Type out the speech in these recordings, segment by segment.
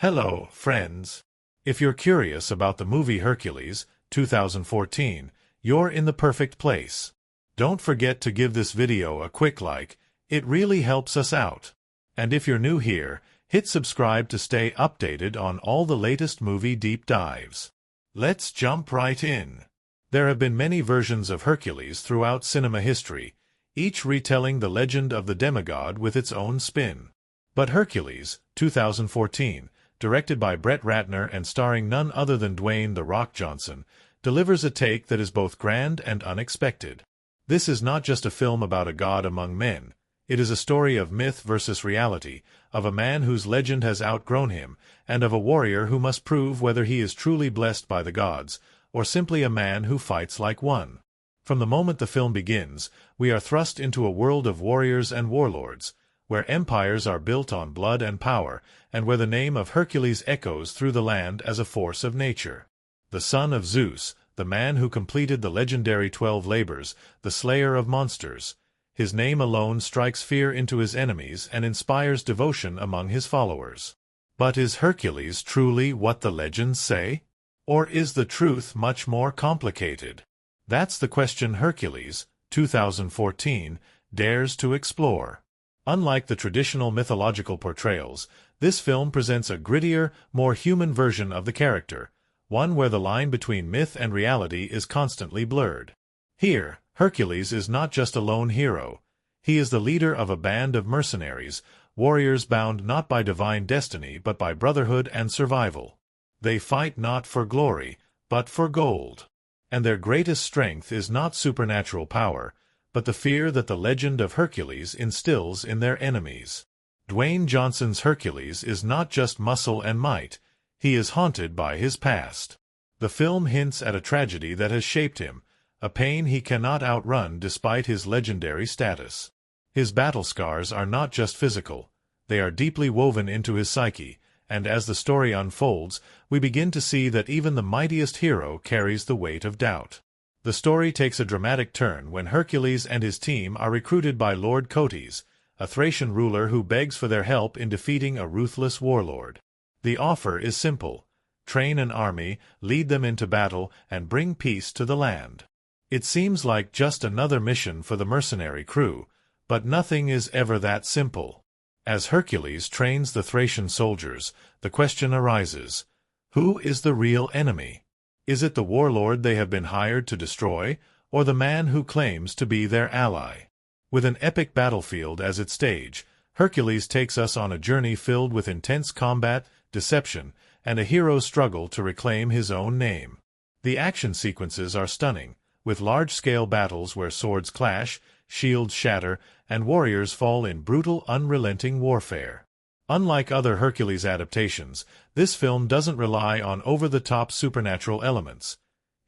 Hello, friends. If you're curious about the movie Hercules, 2014, you're in the perfect place. Don't forget to give this video a quick like, it really helps us out. And if you're new here, hit subscribe to stay updated on all the latest movie deep dives. Let's jump right in. There have been many versions of Hercules throughout cinema history, each retelling the legend of the demigod with its own spin. But Hercules, 2014, directed by Ratner and starring none other than Dwayne "The Rock" Johnson, delivers a take that is both grand and unexpected. This is not just a film about a god among men. It is a story of myth versus reality, of a man whose legend has outgrown him, and of a warrior who must prove whether he is truly blessed by the gods, or simply a man who fights like one. From the moment the film begins, we are thrust into a world of warriors and warlords, where empires are built on blood and power, and where the name of Hercules echoes through the land as a force of nature. The son of Zeus, the man who completed the legendary 12 labors, the slayer of monsters. His name alone strikes fear into his enemies and inspires devotion among his followers. But is Hercules truly what the legends say? Or is the truth much more complicated? That's the question Hercules, 2014, dares to explore. Unlike the traditional mythological portrayals, this film presents a grittier, more human version of the character, one where the line between myth and reality is constantly blurred. Here, Hercules is not just a lone hero. He is the leader of a band of mercenaries, warriors bound not by divine destiny but by brotherhood and survival. They fight not for glory, but for gold. And their greatest strength is not supernatural power, but the fear that the legend of Hercules instills in their enemies. Dwayne Johnson's Hercules is not just muscle and might, he is haunted by his past. The film hints at a tragedy that has shaped him, a pain he cannot outrun despite his legendary status. His battle scars are not just physical, they are deeply woven into his psyche, and as the story unfolds, we begin to see that even the mightiest hero carries the weight of doubt. The story takes a dramatic turn when Hercules and his team are recruited by Lord Cotes, a Thracian ruler who begs for their help in defeating a ruthless warlord. The offer is simple: train an army, lead them into battle, and bring peace to the land. It seems like just another mission for the mercenary crew, but nothing is ever that simple. As Hercules trains the Thracian soldiers, the question arises: who is the real enemy? Is it the warlord they have been hired to destroy, or the man who claims to be their ally? With an epic battlefield as its stage, Hercules takes us on a journey filled with intense combat, deception, and a hero's struggle to reclaim his own name. The action sequences are stunning, with large-scale battles where swords clash, shields shatter, and warriors fall in brutal, unrelenting warfare. Unlike other Hercules adaptations, this film doesn't rely on over-the-top supernatural elements.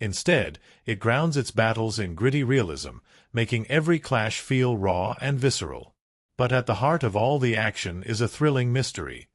Instead, it grounds its battles in gritty realism, making every clash feel raw and visceral. But at the heart of all the action is a thrilling mystery.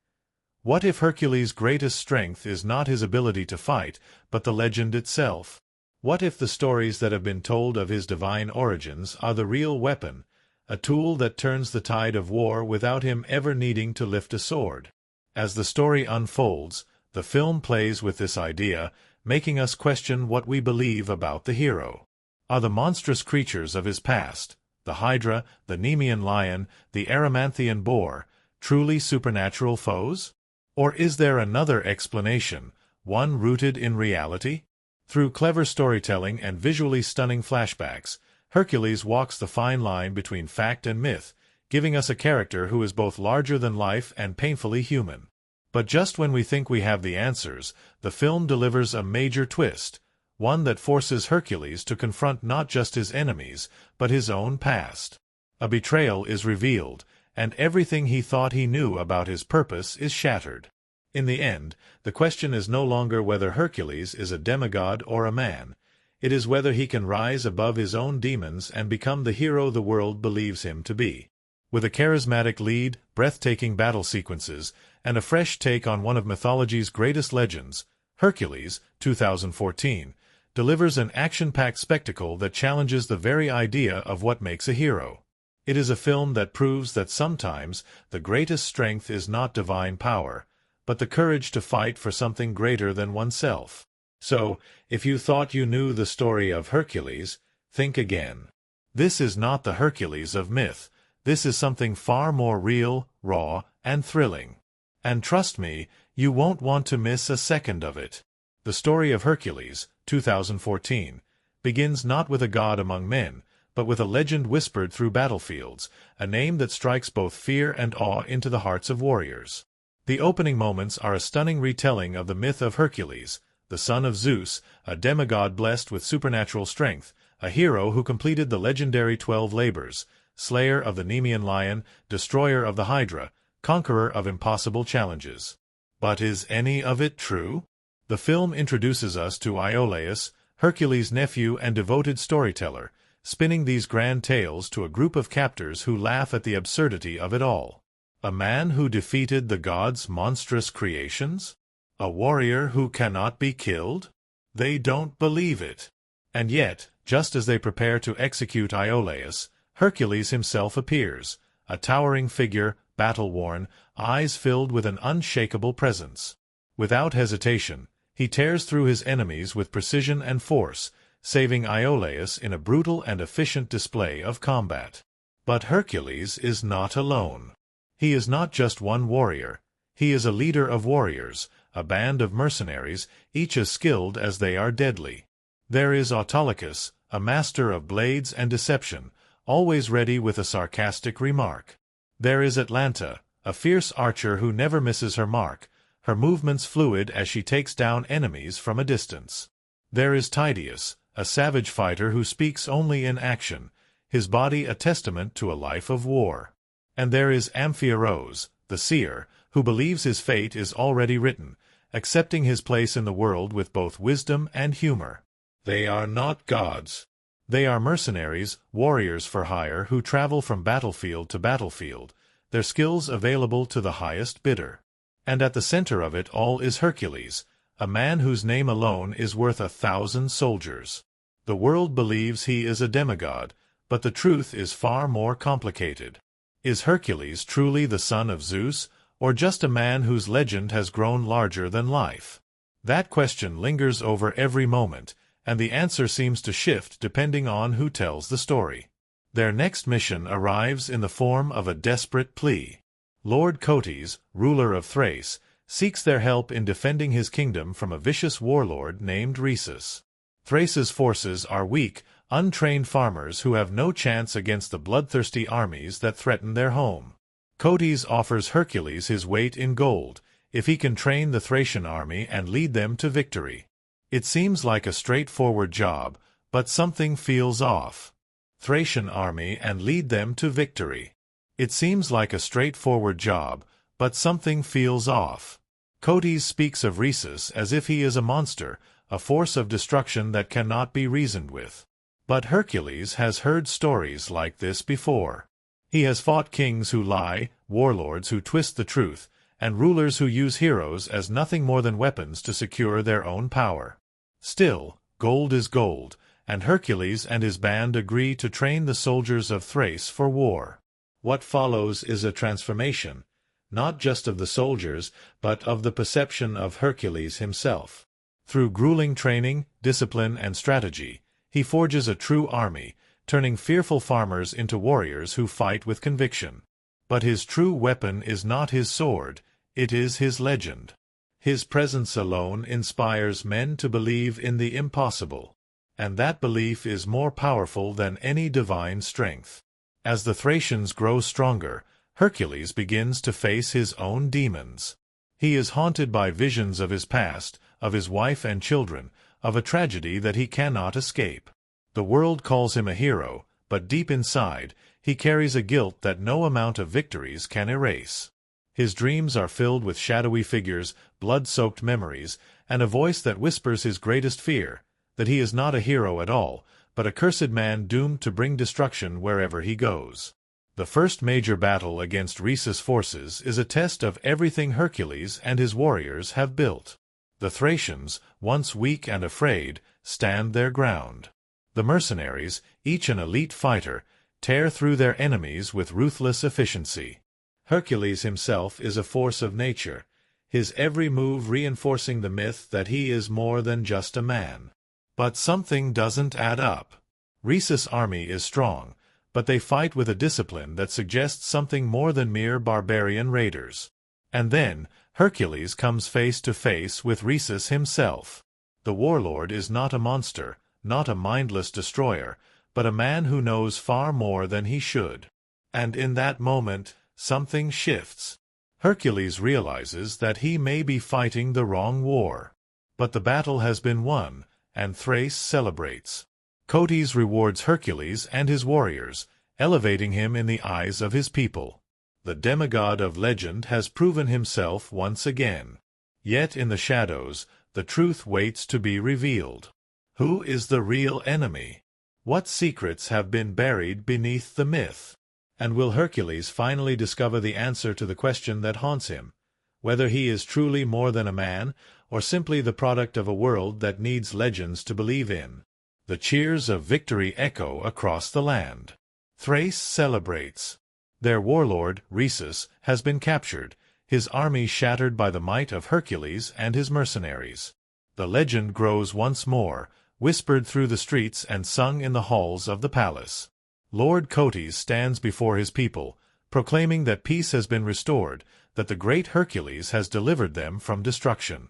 What if Hercules' greatest strength is not his ability to fight, but the legend itself? What if the stories that have been told of his divine origins are the real weapon, a tool that turns the tide of war without him ever needing to lift a sword? As the story unfolds, the film plays with this idea, making us question what we believe about the hero. Are the monstrous creatures of his past, the Hydra, the Nemean lion, the Erymanthian boar, truly supernatural foes? Or is there another explanation, one rooted in reality? Through clever storytelling and visually stunning flashbacks, Hercules walks the fine line between fact and myth, giving us a character who is both larger than life and painfully human. But just when we think we have the answers, the film delivers a major twist, one that forces Hercules to confront not just his enemies, but his own past. A betrayal is revealed, and everything he thought he knew about his purpose is shattered. In the end, the question is no longer whether Hercules is a demigod or a man. It is whether he can rise above his own demons and become the hero the world believes him to be. With a charismatic lead, breathtaking battle sequences, and a fresh take on one of mythology's greatest legends, Hercules, 2014, delivers an action-packed spectacle that challenges the very idea of what makes a hero. It is a film that proves that sometimes the greatest strength is not divine power, but the courage to fight for something greater than oneself. So, if you thought you knew the story of Hercules, think again. This is not the Hercules of myth. This is something far more real, raw, and thrilling. And trust me, you won't want to miss a second of it. The story of Hercules, 2014, begins not with a god among men, but with a legend whispered through battlefields, a name that strikes both fear and awe into the hearts of warriors. The opening moments are a stunning retelling of the myth of Hercules, the son of Zeus, a demigod blessed with supernatural strength, a hero who completed the legendary 12 labors, slayer of the Nemean lion, destroyer of the Hydra, conqueror of impossible challenges. But is any of it true? The film introduces us to Iolaus, Hercules' nephew and devoted storyteller, spinning these grand tales to a group of captors who laugh at the absurdity of it all. A man who defeated the gods' monstrous creations? A warrior who cannot be killed? They don't believe it. And yet, just as they prepare to execute Iolaus, Hercules himself appears, a towering figure, battle-worn, eyes filled with an unshakable presence. Without hesitation, he tears through his enemies with precision and force, saving Iolaus in a brutal and efficient display of combat. But Hercules is not alone. He is not just one warrior. He is a leader of warriors, a band of mercenaries, each as skilled as they are deadly. There is Autolycus, a master of blades and deception, always ready with a sarcastic remark. There is Atalanta, a fierce archer who never misses her mark, her movements fluid as she takes down enemies from a distance. There is Tydeus, a savage fighter who speaks only in action, his body a testament to a life of war. And there is Amphiaraus, the seer, who believes his fate is already written, accepting his place in the world with both wisdom and humor. They are not gods. They are mercenaries, warriors for hire who travel from battlefield to battlefield, their skills available to the highest bidder. And at the center of it all is Hercules, a man whose name alone is worth 1,000 soldiers. The world believes he is a demigod, but the truth is far more complicated. Is Hercules truly the son of Zeus, or just a man whose legend has grown larger than life? That question lingers over every moment, and the answer seems to shift depending on who tells the story. Their next mission arrives in the form of a desperate plea. Lord Cotys, ruler of Thrace, seeks their help in defending his kingdom from a vicious warlord named Rhesus. Thrace's forces are weak, untrained farmers who have no chance against the bloodthirsty armies that threaten their home. Cotys offers Hercules his weight in gold, if he can train the Thracian army and lead them to victory. It seems like a straightforward job, but something feels off. Thracian army and lead them to victory. It seems like a straightforward job, but something feels off. Cotys speaks of Rhesus as if he is a monster, a force of destruction that cannot be reasoned with. But Hercules has heard stories like this before. He has fought kings who lie, warlords who twist the truth, and rulers who use heroes as nothing more than weapons to secure their own power. Still, gold is gold, and Hercules and his band agree to train the soldiers of Thrace for war. What follows is a transformation, not just of the soldiers, but of the perception of Hercules himself. Through grueling training, discipline, and strategy, he forges a true army, turning fearful farmers into warriors who fight with conviction. But his true weapon is not his sword, it is his legend. His presence alone inspires men to believe in the impossible, and that belief is more powerful than any divine strength. As the Thracians grow stronger, Hercules begins to face his own demons. He is haunted by visions of his past, of his wife and children, of a tragedy that he cannot escape. The world calls him a hero, but deep inside, he carries a guilt that no amount of victories can erase. His dreams are filled with shadowy figures, blood-soaked memories, and a voice that whispers his greatest fear, that he is not a hero at all, but a cursed man doomed to bring destruction wherever he goes. The first major battle against Rhesus' forces is a test of everything Hercules and his warriors have built. The Thracians, once weak and afraid, stand their ground. The mercenaries, each an elite fighter, tear through their enemies with ruthless efficiency. Hercules himself is a force of nature. his every move reinforcing the myth that he is more than just a man. But something doesn't add up. Rhesus' army is strong, but they fight with a discipline that suggests something more than mere barbarian raiders. And then, Hercules comes face to face with Rhesus himself. The warlord is not a monster, not a mindless destroyer, but a man who knows far more than he should. And in that moment, something shifts. Hercules realizes that he may be fighting the wrong war. But the battle has been won, and Thrace celebrates. Cotys rewards Hercules and his warriors, elevating him in the eyes of his people. The demigod of legend has proven himself once again. Yet in the shadows, the truth waits to be revealed. Who is the real enemy? What secrets have been buried beneath the myth? And will Hercules finally discover the answer to the question that haunts him, whether he is truly more than a man, or simply the product of a world that needs legends to believe in? The cheers of victory echo across the land. Thrace celebrates. Their warlord, Rhesus, has been captured, his army shattered by the might of Hercules and his mercenaries. The legend grows once more, whispered through the streets and sung in the halls of the palace. Lord Cotys stands before his people, proclaiming that peace has been restored, that the great Hercules has delivered them from destruction.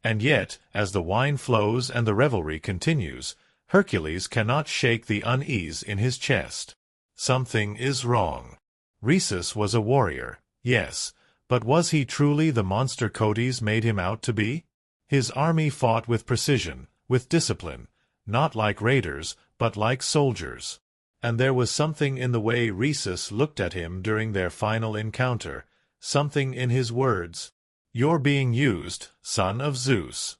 And yet, as the wine flows and the revelry continues, Hercules cannot shake the unease in his chest. Something is wrong. Rhesus was a warrior, yes, but was he truly the monster Cotys made him out to be? His army fought with precision, with discipline, not like raiders, but like soldiers. And there was something in the way Rhesus looked at him during their final encounter, something in his words. "You're being used, son of Zeus."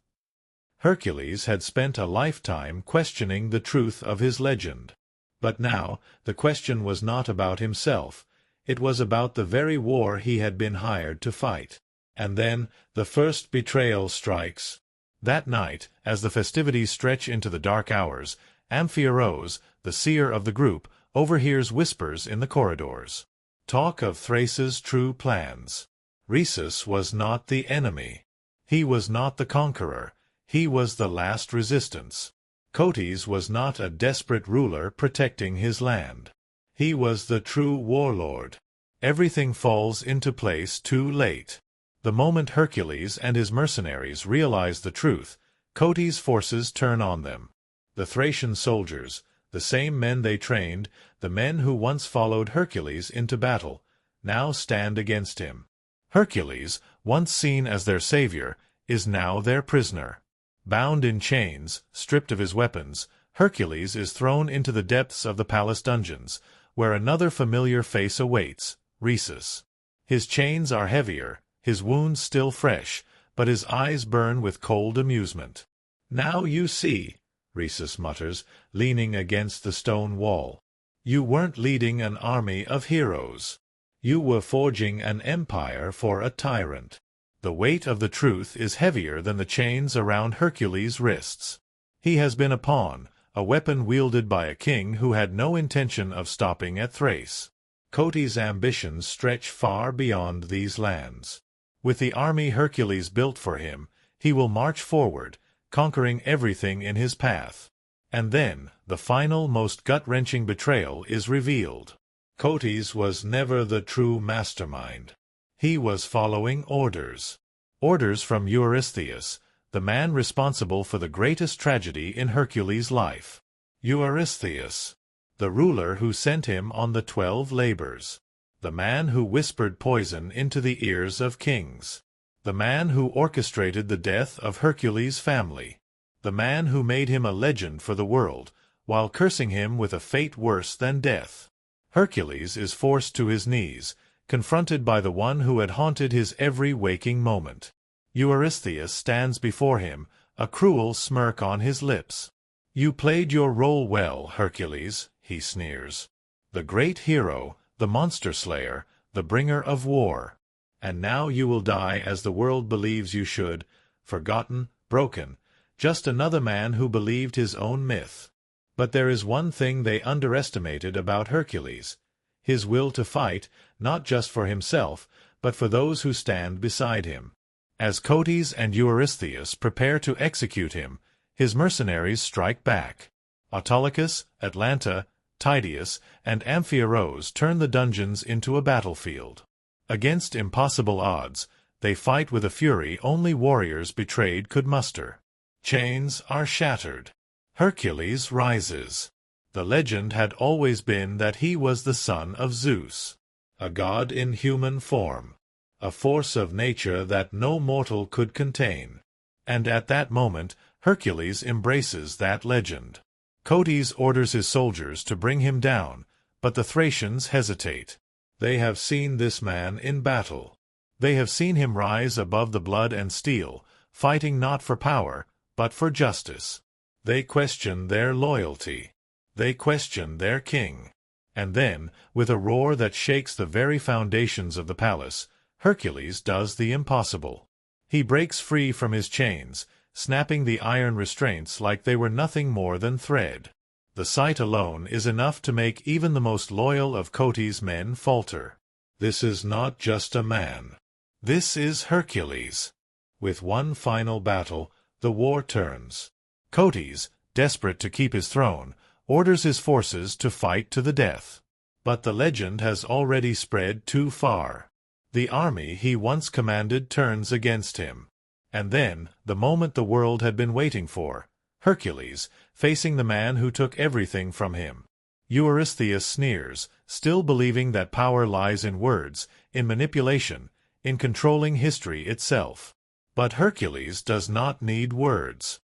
Hercules had spent a lifetime questioning the truth of his legend. But now, the question was not about himself. It was about the very war he had been hired to fight. And then, the first betrayal strikes. That night, as the festivities stretch into the dark hours, Amphiaraos, the seer of the group, overhears whispers in the corridors. Talk of Thrace's true plans. Rhesus was not the enemy. He was not the conqueror. He was the last resistance. Cotys was not a desperate ruler protecting his land. He was the true warlord. Everything falls into place too late. The moment Hercules and his mercenaries realize the truth, Cotys' forces turn on them. The Thracian soldiers, the same men they trained, the men who once followed Hercules into battle, now stand against him. Hercules, once seen as their savior, is now their prisoner. Bound in chains, stripped of his weapons, Hercules is thrown into the depths of the palace dungeons, where another familiar face awaits, Rhesus. His chains are heavier, his wounds still fresh, but his eyes burn with cold amusement. "Now you see," Rhesus mutters, leaning against the stone wall. "You weren't leading an army of heroes. You were forging an empire for a tyrant." The weight of the truth is heavier than the chains around Hercules' wrists. He has been a pawn, a weapon wielded by a king who had no intention of stopping at Thrace. Cotys' ambitions stretch far beyond these lands. With the army Hercules built for him, he will march forward, conquering everything in his path. And then, the final, most gut-wrenching betrayal is revealed. Cotys was never the true mastermind. He was following orders. Orders from Eurystheus, the man responsible for the greatest tragedy in Hercules' life. Eurystheus, the ruler who sent him on the 12 labors. The man who whispered poison into the ears of kings. The man who orchestrated the death of Hercules' family. The man who made him a legend for the world, while cursing him with a fate worse than death. Hercules is forced to his knees, confronted by the one who had haunted his every waking moment. Eurystheus stands before him, a cruel smirk on his lips. "You played your role well, Hercules," he sneers. "The great hero, the monster slayer, the bringer of war. And now you will die as the world believes you should, forgotten, broken, just another man who believed his own myth." But there is one thing they underestimated about Hercules: his will to fight, not just for himself, but for those who stand beside him. As Cotys and Eurystheus prepare to execute him, his mercenaries strike back. Autolycus, Atalanta, Tydeus, and Amphiaraus turn the dungeons into a battlefield. Against impossible odds, they fight with a fury only warriors betrayed could muster. Chains are shattered. Hercules rises. The legend had always been that he was the son of Zeus, a god in human form, a force of nature that no mortal could contain. And at that moment, Hercules embraces that legend. Cotys orders his soldiers to bring him down, but the Thracians hesitate. They have seen this man in battle. They have seen him rise above the blood and steel, fighting not for power, but for justice. They question their loyalty. They question their king. And then, with a roar that shakes the very foundations of the palace, Hercules does the impossible. He breaks free from his chains, snapping the iron restraints like they were nothing more than thread. The sight alone is enough to make even the most loyal of Cotys' men falter. This is not just a man. This is Hercules. With one final battle, the war turns. Cotys, desperate to keep his throne, orders his forces to fight to the death. But the legend has already spread too far. The army he once commanded turns against him. And then, the moment the world had been waiting for, Hercules, facing the man who took everything from him. Eurystheus sneers, still believing that power lies in words, in manipulation, in controlling history itself. But Hercules does not need words.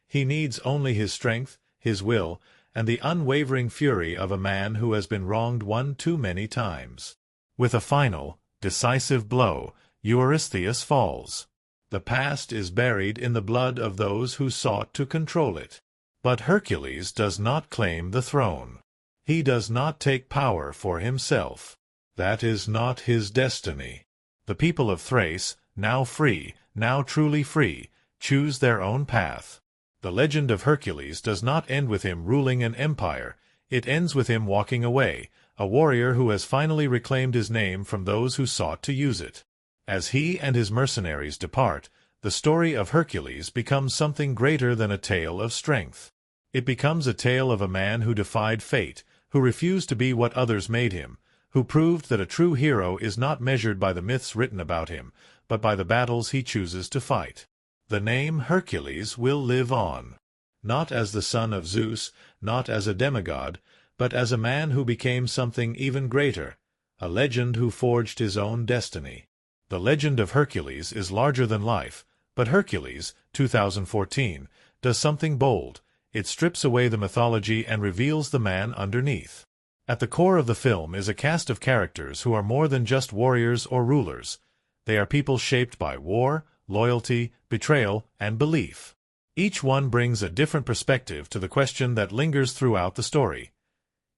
He needs only his strength, his will, and the unwavering fury of a man who has been wronged one too many times. With a final, decisive blow, Eurystheus falls. The past is buried in the blood of those who sought to control it. But Hercules does not claim the throne. He does not take power for himself. That is not his destiny. The people of Thrace, now free, now truly free, choose their own path. The legend of Hercules does not end with him ruling an empire. It ends with him walking away, a warrior who has finally reclaimed his name from those who sought to use it. As he and his mercenaries depart, the story of Hercules becomes something greater than a tale of strength. It becomes a tale of a man who defied fate, who refused to be what others made him, who proved that a true hero is not measured by the myths written about him, but by the battles he chooses to fight. The name Hercules will live on, not as the son of Zeus, not as a demigod, but as a man who became something even greater, a legend who forged his own destiny. The legend of Hercules is larger than life, but Hercules, 2014, does something bold. It strips away the mythology and reveals the man underneath. At the core of the film is a cast of characters who are more than just warriors or rulers. They are people shaped by war, loyalty, betrayal, and belief. Each one brings a different perspective to the question that lingers throughout the story.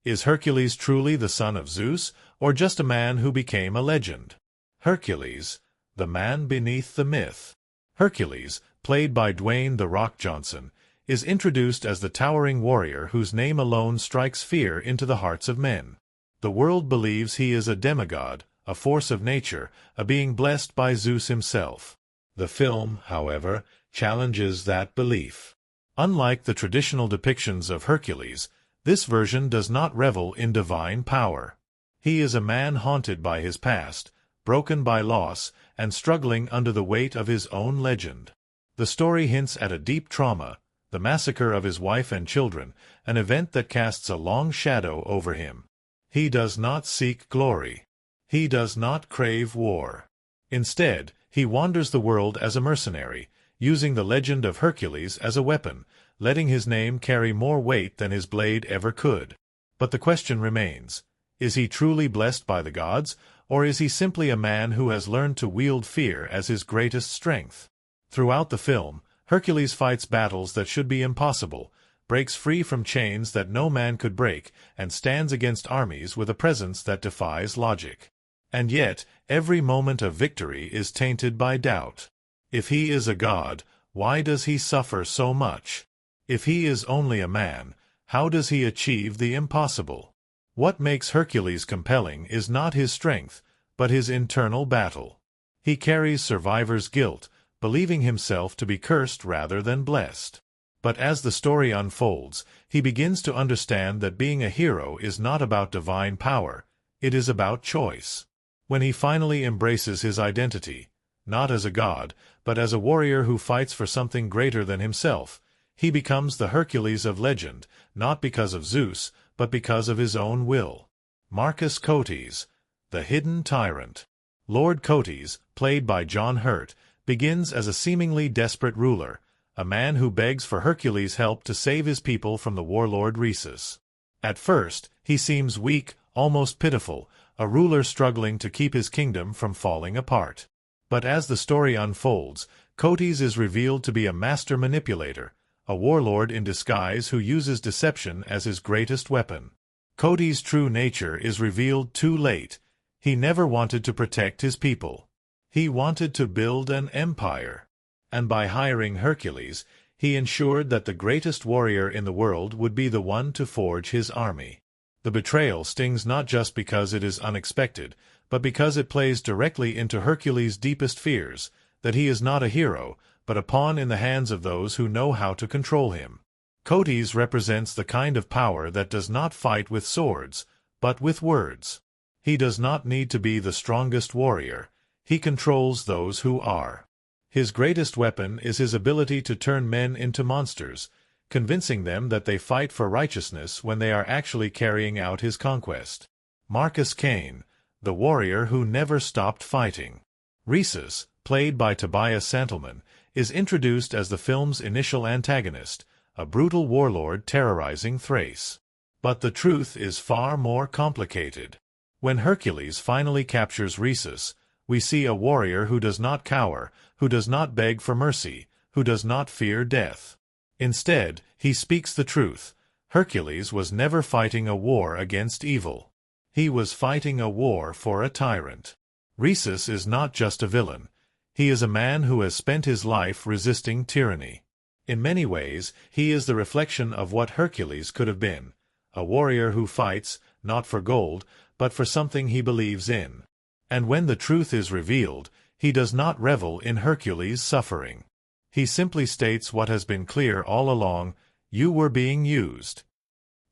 Is Hercules truly the son of Zeus, or just a man who became a legend? Hercules, the man beneath the myth. Hercules, played by Dwayne "The Rock" Johnson, is introduced as the towering warrior whose name alone strikes fear into the hearts of men. The world believes he is a demigod, a force of nature, a being blessed by Zeus himself. The film, however, challenges that belief. Unlike the traditional depictions of Hercules, this version does not revel in divine power. He is a man haunted by his past, broken by loss, and struggling under the weight of his own legend. The story hints at a deep trauma, the massacre of his wife and children, an event that casts a long shadow over him. He does not seek glory. He does not crave war. Instead, he wanders the world as a mercenary, using the legend of Hercules as a weapon, letting his name carry more weight than his blade ever could. But the question remains, is he truly blessed by the gods, or is he simply a man who has learned to wield fear as his greatest strength? Throughout the film, Hercules fights battles that should be impossible, breaks free from chains that no man could break, and stands against armies with a presence that defies logic. And yet, every moment of victory is tainted by doubt. If he is a god, why does he suffer so much? If he is only a man, how does he achieve the impossible? What makes Hercules compelling is not his strength, but his internal battle. He carries survivor's guilt, believing himself to be cursed rather than blessed. But as the story unfolds, he begins to understand that being a hero is not about divine power, it is about choice. When he finally embraces his identity, not as a god, but as a warrior who fights for something greater than himself, he becomes the Hercules of legend, not because of Zeus, but because of his own will. Marcus Cotes, the hidden tyrant. Lord Cotes, played by John Hurt, begins as a seemingly desperate ruler, a man who begs for Hercules' help to save his people from the warlord Rhesus. At first, he seems weak, almost pitiful, a ruler struggling to keep his kingdom from falling apart. But as the story unfolds, Cotes is revealed to be a master manipulator, a warlord in disguise who uses deception as his greatest weapon. Cotes' true nature is revealed too late. He never wanted to protect his people. He wanted to build an empire. And by hiring Hercules, he ensured that the greatest warrior in the world would be the one to forge his army. The betrayal stings not just because it is unexpected, but because it plays directly into Hercules' deepest fears, that he is not a hero, but a pawn in the hands of those who know how to control him. Cotes represents the kind of power that does not fight with swords, but with words. He does not need to be the strongest warrior. He controls those who are. His greatest weapon is his ability to turn men into monsters, convincing them that they fight for righteousness when they are actually carrying out his conquest. Marcus Cain, the warrior who never stopped fighting. Rhesus, played by Tobias Santelman, is introduced as the film's initial antagonist, a brutal warlord terrorizing Thrace. But the truth is far more complicated. When Hercules finally captures Rhesus, we see a warrior who does not cower, who does not beg for mercy, who does not fear death. Instead, he speaks the truth. Hercules was never fighting a war against evil. He was fighting a war for a tyrant. Rhesus is not just a villain. He is a man who has spent his life resisting tyranny. In many ways, he is the reflection of what Hercules could have been, a warrior who fights, not for gold, but for something he believes in. And when the truth is revealed, he does not revel in Hercules' suffering. He simply states what has been clear all along: you were being used.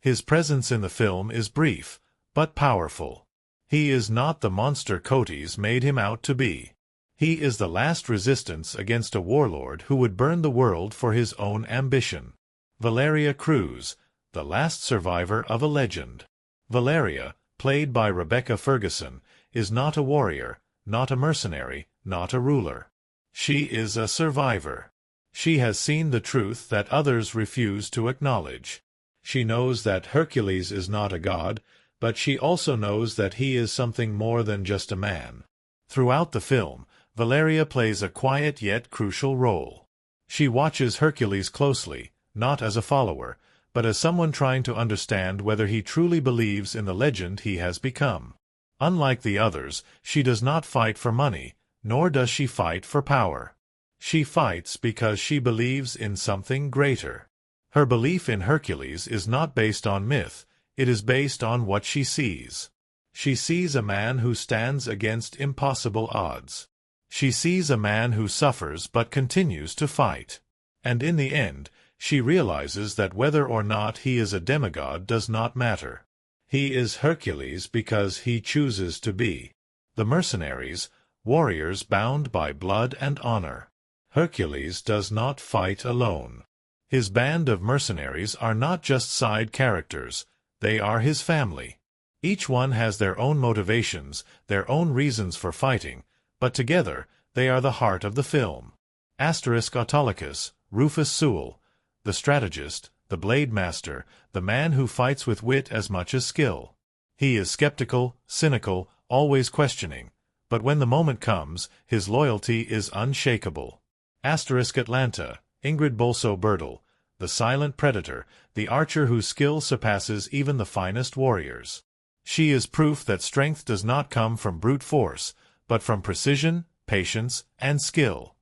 His presence in the film is brief, but powerful. He is not the monster Cotes made him out to be. He is the last resistance against a warlord who would burn the world for his own ambition. Valeria Cruz, the last survivor of a legend. Valeria, played by Rebecca Ferguson, is not a warrior, not a mercenary, not a ruler. She is a survivor. She has seen the truth that others refuse to acknowledge. She knows that Hercules is not a god, but she also knows that he is something more than just a man. Throughout the film, Valeria plays a quiet yet crucial role. She watches Hercules closely, not as a follower, but as someone trying to understand whether he truly believes in the legend he has become. Unlike the others, she does not fight for money, nor does she fight for power. She fights because she believes in something greater. Her belief in Hercules is not based on myth, it is based on what she sees. She sees a man who stands against impossible odds. She sees a man who suffers but continues to fight. And in the end, she realizes that whether or not he is a demigod does not matter. He is Hercules because he chooses to be. The mercenaries, warriors bound by blood and honor. Hercules does not fight alone. His band of mercenaries are not just side characters, they are his family. Each one has their own motivations, their own reasons for fighting, but together they are the heart of the film. Autolycus, Rufus Sewell, the strategist, the blade master, the man who fights with wit as much as skill. He is skeptical, cynical, always questioning, but when the moment comes, his loyalty is unshakable. Atlanta, Ingrid Bolso-Birdle, the silent predator, the archer whose skill surpasses even the finest warriors. She is proof that strength does not come from brute force, but from precision, patience, and skill.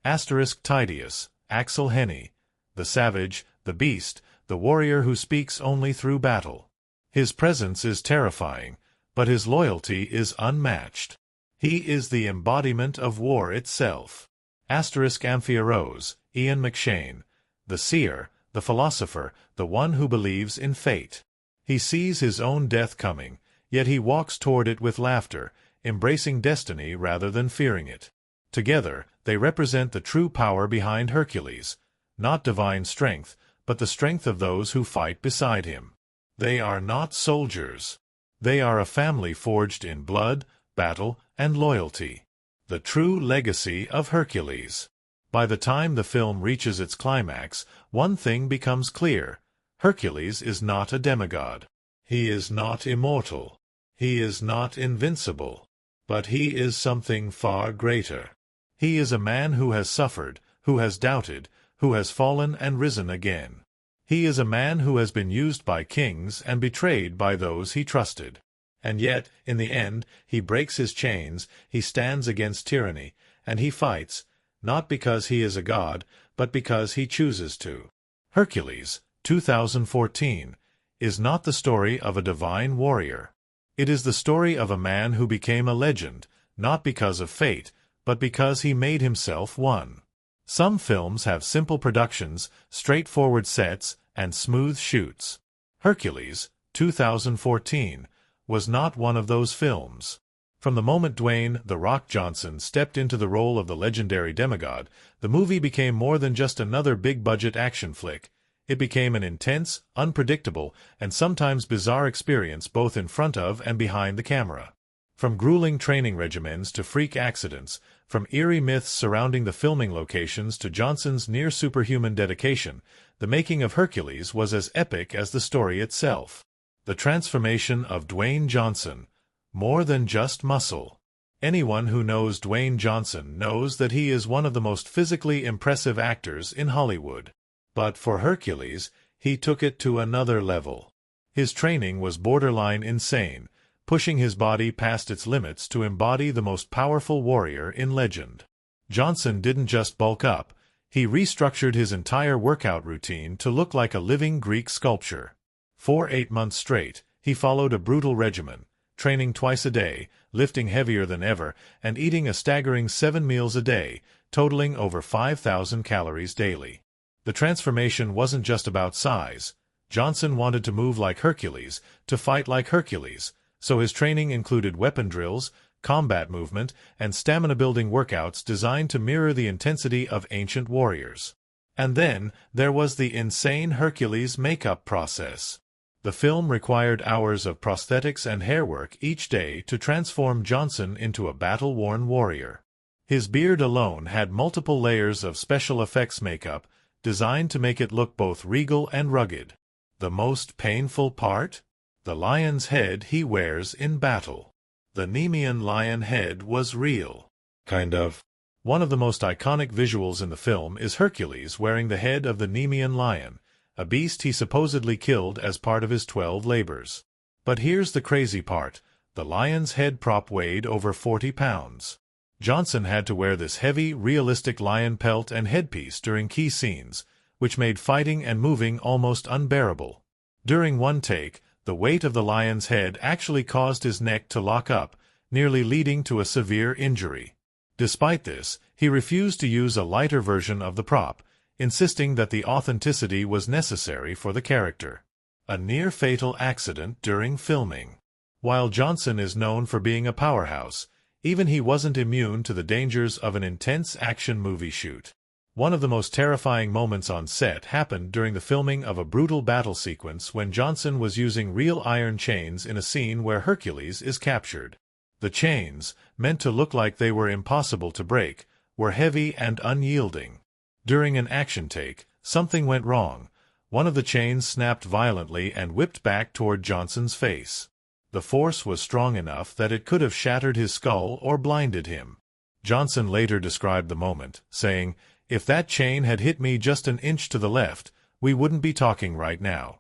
Titius, Axel Henny, the savage, the beast, the warrior who speaks only through battle. His presence is terrifying, but his loyalty is unmatched. He is the embodiment of war itself. Amphiarose, Ian McShane, the seer, the philosopher, the one who believes in fate. He sees his own death coming, yet he walks toward it with laughter, embracing destiny rather than fearing it. Together, they represent the true power behind Hercules, not divine strength, but the strength of those who fight beside him. They are not soldiers. They are a family forged in blood, battle, and loyalty. The true legacy of Hercules. By the time the film reaches its climax, one thing becomes clear. Hercules is not a demigod. He is not immortal. He is not invincible. But he is something far greater. He is a man who has suffered, who has doubted, who has fallen and risen again. He is a man who has been used by kings and betrayed by those he trusted. And yet, in the end, he breaks his chains, he stands against tyranny, and he fights, not because he is a god, but because he chooses to. Hercules, 2014, is not the story of a divine warrior. It is the story of a man who became a legend, not because of fate, but because he made himself one. Some films have simple productions, straightforward sets, and smooth shoots. Hercules, 2014, was not one of those films. From the moment Dwayne "The Rock" Johnson stepped into the role of the legendary demigod, the movie became more than just another big-budget action flick. It became an intense, unpredictable, and sometimes bizarre experience both in front of and behind the camera. From grueling training regimens to freak accidents, from eerie myths surrounding the filming locations to Johnson's near-superhuman dedication, the making of Hercules was as epic as the story itself. The transformation of Dwayne Johnson, more than just muscle. Anyone who knows Dwayne Johnson knows that he is one of the most physically impressive actors in Hollywood. But for Hercules, he took it to another level. His training was borderline insane, pushing his body past its limits to embody the most powerful warrior in legend. Johnson didn't just bulk up, he restructured his entire workout routine to look like a living Greek sculpture. For 8 months straight, he followed a brutal regimen, training twice a day, lifting heavier than ever, and eating a staggering 7 meals a day, totaling over 5,000 calories daily. The transformation wasn't just about size. Johnson wanted to move like Hercules, to fight like Hercules, so his training included weapon drills, combat movement, and stamina-building workouts designed to mirror the intensity of ancient warriors. And then, there was the insane Hercules makeup process. The film required hours of prosthetics and hair work each day to transform Johnson into a battle-worn warrior. His beard alone had multiple layers of special effects makeup, designed to make it look both regal and rugged. The most painful part? The lion's head he wears in battle. The Nemean lion head was real. Kind of. One of the most iconic visuals in the film is Hercules wearing the head of the Nemean lion, a beast he supposedly killed as part of his 12 labors. But here's the crazy part. The lion's head prop weighed over 40 pounds. Johnson had to wear this heavy, realistic lion pelt and headpiece during key scenes, which made fighting and moving almost unbearable. During one take, the weight of the lion's head actually caused his neck to lock up, nearly leading to a severe injury. Despite this, he refused to use a lighter version of the prop, insisting that the authenticity was necessary for the character. A near-fatal accident during filming. While Johnson is known for being a powerhouse, even he wasn't immune to the dangers of an intense action movie shoot. One of the most terrifying moments on set happened during the filming of a brutal battle sequence when Johnson was using real iron chains in a scene where Hercules is captured. The chains, meant to look like they were impossible to break, were heavy and unyielding. During an action take, something went wrong. One of the chains snapped violently and whipped back toward Johnson's face. The force was strong enough that it could have shattered his skull or blinded him. Johnson later described the moment, saying, "If that chain had hit me just an inch to the left, we wouldn't be talking right now."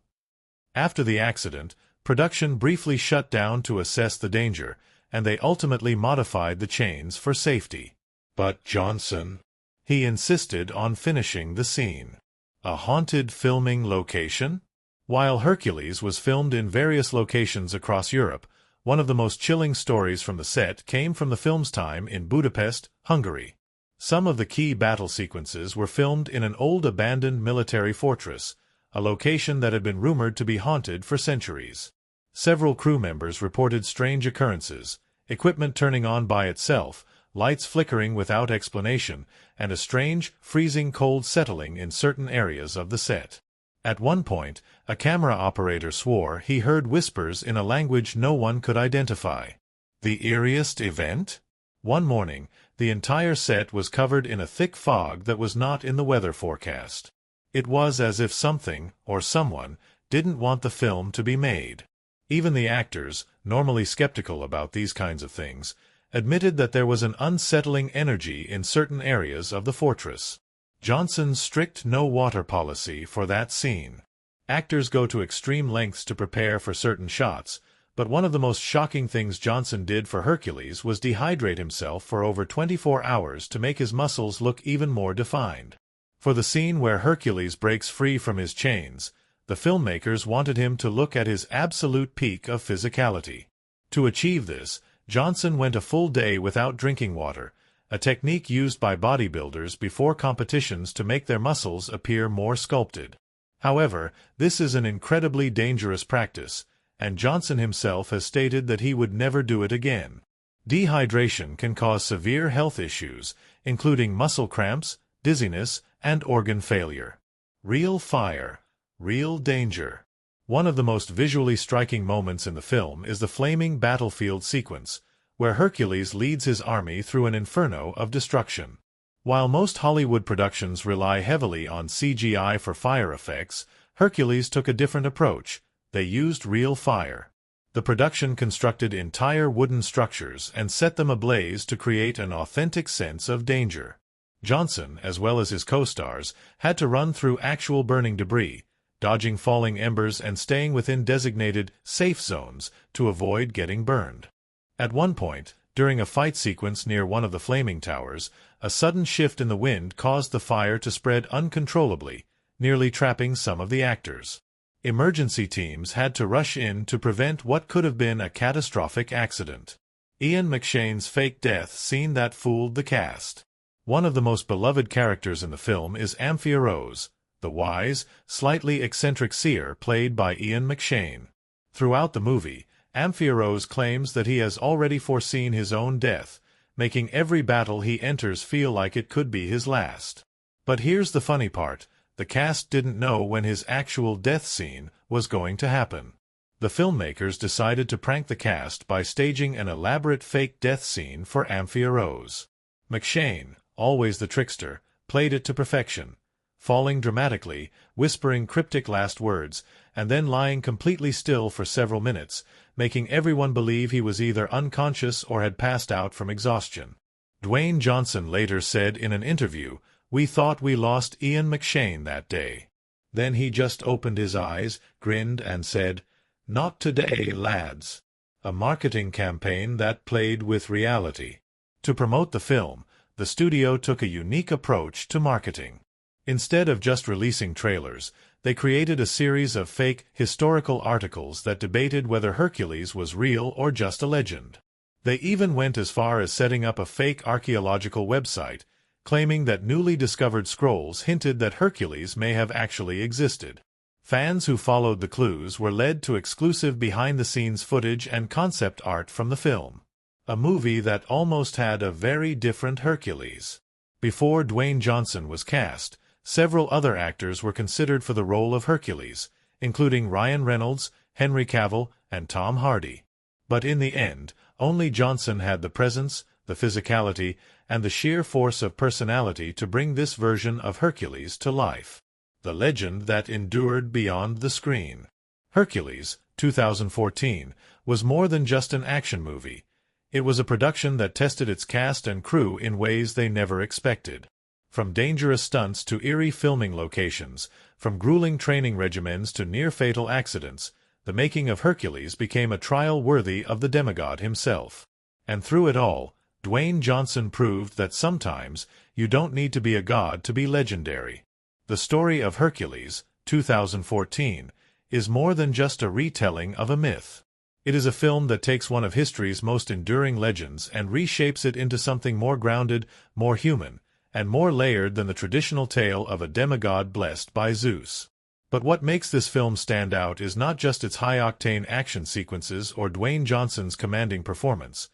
After the accident, production briefly shut down to assess the danger, and they ultimately modified the chains for safety. But Johnson, he insisted on finishing the scene. A haunted filming location? While Hercules was filmed in various locations across Europe, one of the most chilling stories from the set came from the film's time in Budapest, Hungary. Some of the key battle sequences were filmed in an old abandoned military fortress, a location that had been rumored to be haunted for centuries. Several crew members reported strange occurrences, equipment turning on by itself, lights flickering without explanation, and a strange, freezing cold settling in certain areas of the set. At one point, a camera operator swore he heard whispers in a language no one could identify. The eeriest event? One morning, the entire set was covered in a thick fog that was not in the weather forecast. It was as if something, or someone, didn't want the film to be made. Even the actors, normally skeptical about these kinds of things, admitted that there was an unsettling energy in certain areas of the fortress. Johnson's strict no-water policy for that scene. Actors go to extreme lengths to prepare for certain shots, but one of the most shocking things Johnson did for Hercules was dehydrate himself for over 24 hours to make his muscles look even more defined. For the scene where Hercules breaks free from his chains, the filmmakers wanted him to look at his absolute peak of physicality. To achieve this, Johnson went a full day without drinking water, a technique used by bodybuilders before competitions to make their muscles appear more sculpted. However, this is an incredibly dangerous practice, and Johnson himself has stated that he would never do it again. Dehydration can cause severe health issues, including muscle cramps, dizziness, and organ failure. Real fire. Real danger. One of the most visually striking moments in the film is the flaming battlefield sequence, where Hercules leads his army through an inferno of destruction. While most Hollywood productions rely heavily on CGI for fire effects, Hercules took a different approach. They used real fire. The production constructed entire wooden structures and set them ablaze to create an authentic sense of danger. Johnson, as well as his co-stars, had to run through actual burning debris, dodging falling embers and staying within designated safe zones to avoid getting burned. At one point, during a fight sequence near one of the flaming towers, a sudden shift in the wind caused the fire to spread uncontrollably, nearly trapping some of the actors. Emergency teams had to rush in to prevent what could have been a catastrophic accident. Ian McShane's fake death scene that fooled the cast. One of the most beloved characters in the film is Amphiaraos, the wise, slightly eccentric seer played by Ian McShane. Throughout the movie, Amphiaraos claims that he has already foreseen his own death, making every battle he enters feel like it could be his last. But here's the funny part. The cast didn't know when his actual death scene was going to happen. The filmmakers decided to prank the cast by staging an elaborate fake death scene for Amphiaraos. McShane, always the trickster, played it to perfection, falling dramatically, whispering cryptic last words, and then lying completely still for several minutes, making everyone believe he was either unconscious or had passed out from exhaustion. Dwayne Johnson later said in an interview, "We thought we lost Ian McShane that day. Then he just opened his eyes, grinned, and said, 'Not today, lads.'" A marketing campaign that played with reality. To promote the film, the studio took a unique approach to marketing. Instead of just releasing trailers, they created a series of fake, historical articles that debated whether Hercules was real or just a legend. They even went as far as setting up a fake archaeological website, claiming that newly discovered scrolls hinted that Hercules may have actually existed. Fans who followed the clues were led to exclusive behind-the-scenes footage and concept art from the film. A movie that almost had a very different Hercules. Before Dwayne Johnson was cast, several other actors were considered for the role of Hercules, including Ryan Reynolds, Henry Cavill, and Tom Hardy. But in the end, only Johnson had the presence, the physicality, and the sheer force of personality to bring this version of Hercules to life. The legend that endured beyond the screen. Hercules, 2014, was more than just an action movie. It was a production that tested its cast and crew in ways they never expected. From dangerous stunts to eerie filming locations, from grueling training regimens to near-fatal accidents, the making of Hercules became a trial worthy of the demigod himself. And through it all, Dwayne Johnson proved that sometimes you don't need to be a god to be legendary. The story of Hercules, 2014, is more than just a retelling of a myth. It is a film that takes one of history's most enduring legends and reshapes it into something more grounded, more human, and more layered than the traditional tale of a demigod blessed by Zeus. But what makes this film stand out is not just its high-octane action sequences or Dwayne Johnson's commanding performance.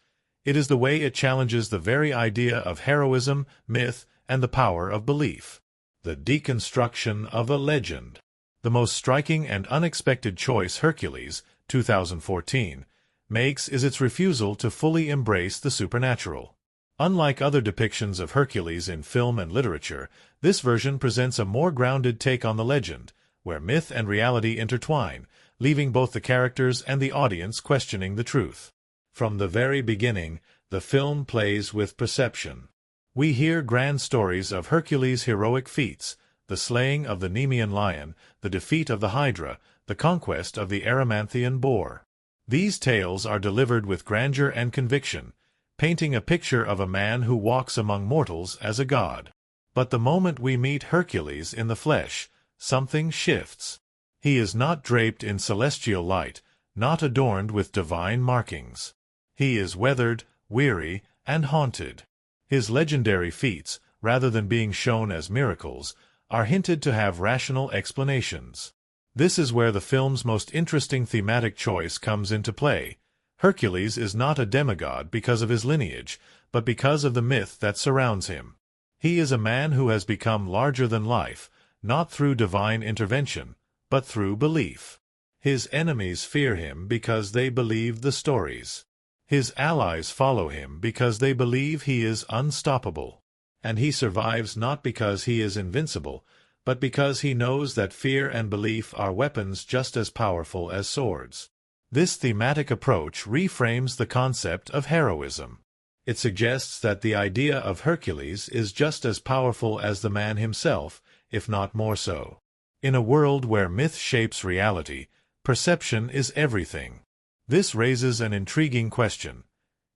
It is the way it challenges the very idea of heroism, myth, and the power of belief. The deconstruction of a legend. The most striking and unexpected choice Hercules, 2014, makes is its refusal to fully embrace the supernatural. Unlike other depictions of Hercules in film and literature, this version presents a more grounded take on the legend, where myth and reality intertwine, leaving both the characters and the audience questioning the truth. From the very beginning, the film plays with perception. We hear grand stories of Hercules' heroic feats, the slaying of the Nemean lion, the defeat of the Hydra, the conquest of the Erymanthian boar. These tales are delivered with grandeur and conviction, painting a picture of a man who walks among mortals as a god. But the moment we meet Hercules in the flesh, something shifts. He is not draped in celestial light, not adorned with divine markings. He is weathered, weary, and haunted. His legendary feats, rather than being shown as miracles, are hinted to have rational explanations. This is where the film's most interesting thematic choice comes into play. Hercules is not a demigod because of his lineage, but because of the myth that surrounds him. He is a man who has become larger than life, not through divine intervention, but through belief. His enemies fear him because they believe the stories. His allies follow him because they believe he is unstoppable. And he survives not because he is invincible, but because he knows that fear and belief are weapons just as powerful as swords. This thematic approach reframes the concept of heroism. It suggests that the idea of Hercules is just as powerful as the man himself, if not more so. In a world where myth shapes reality, perception is everything. This raises an intriguing question.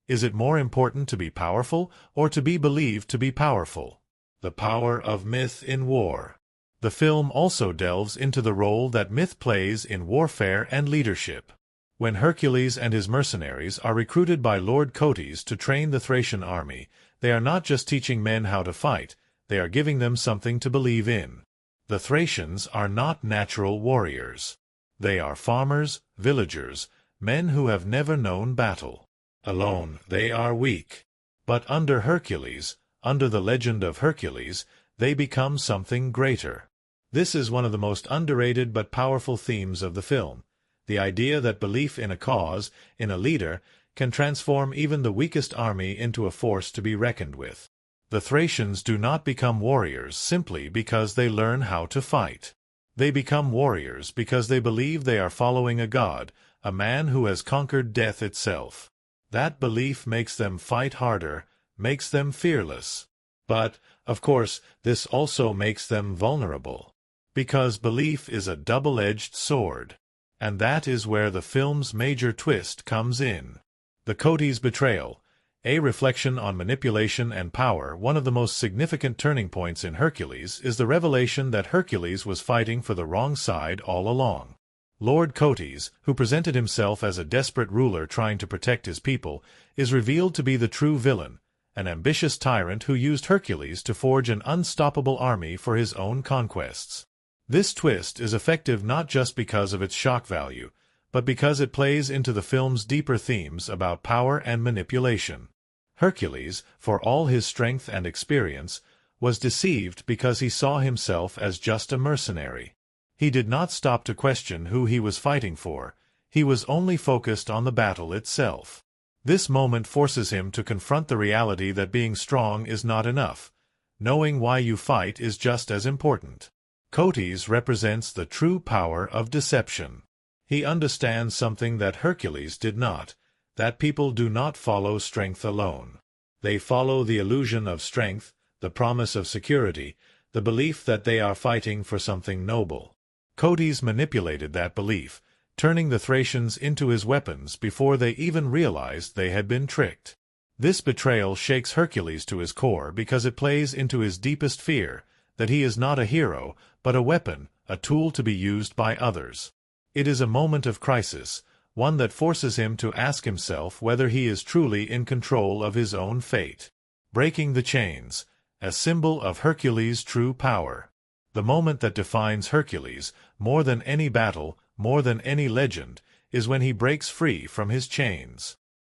Is it more important to be powerful or to be believed to be powerful? The power of myth in war. The film also delves into the role that myth plays in warfare and leadership. When Hercules and his mercenaries are recruited by Lord Cotes to train the Thracian army, they are not just teaching men how to fight, they are giving them something to believe in. The Thracians are not natural warriors. They are farmers, villagers, men who have never known battle. Alone, they are weak. But under Hercules, under the legend of Hercules, they become something greater. This is one of the most underrated but powerful themes of the film. The idea that belief in a cause, in a leader, can transform even the weakest army into a force to be reckoned with. The Thracians do not become warriors simply because they learn how to fight. They become warriors because they believe they are following a god, a man who has conquered death itself. That belief makes them fight harder, makes them fearless. But, of course, this also makes them vulnerable. Because belief is a double-edged sword. And that is where the film's major twist comes in. The Cotes betrayal, a reflection on manipulation and power. One of the most significant turning points in Hercules is the revelation that Hercules was fighting for the wrong side all along. Lord Cotes, who presented himself as a desperate ruler trying to protect his people, is revealed to be the true villain, an ambitious tyrant who used Hercules to forge an unstoppable army for his own conquests. This twist is effective not just because of its shock value, but because it plays into the film's deeper themes about power and manipulation. Hercules, for all his strength and experience, was deceived because he saw himself as just a mercenary. He did not stop to question who he was fighting for. He was only focused on the battle itself. This moment forces him to confront the reality that being strong is not enough. Knowing why you fight is just as important. Cotes represents the true power of deception. He understands something that Hercules did not, that people do not follow strength alone. They follow the illusion of strength, the promise of security, the belief that they are fighting for something noble. Cotes manipulated that belief, turning the Thracians into his weapons before they even realized they had been tricked. This betrayal shakes Hercules to his core because it plays into his deepest fear, that he is not a hero, but a weapon, a tool to be used by others. It is a moment of crisis, one that forces him to ask himself whether he is truly in control of his own fate. Breaking the chains, a symbol of Hercules' true power. The moment that defines Hercules, more than any battle, more than any legend, is when he breaks free from his chains.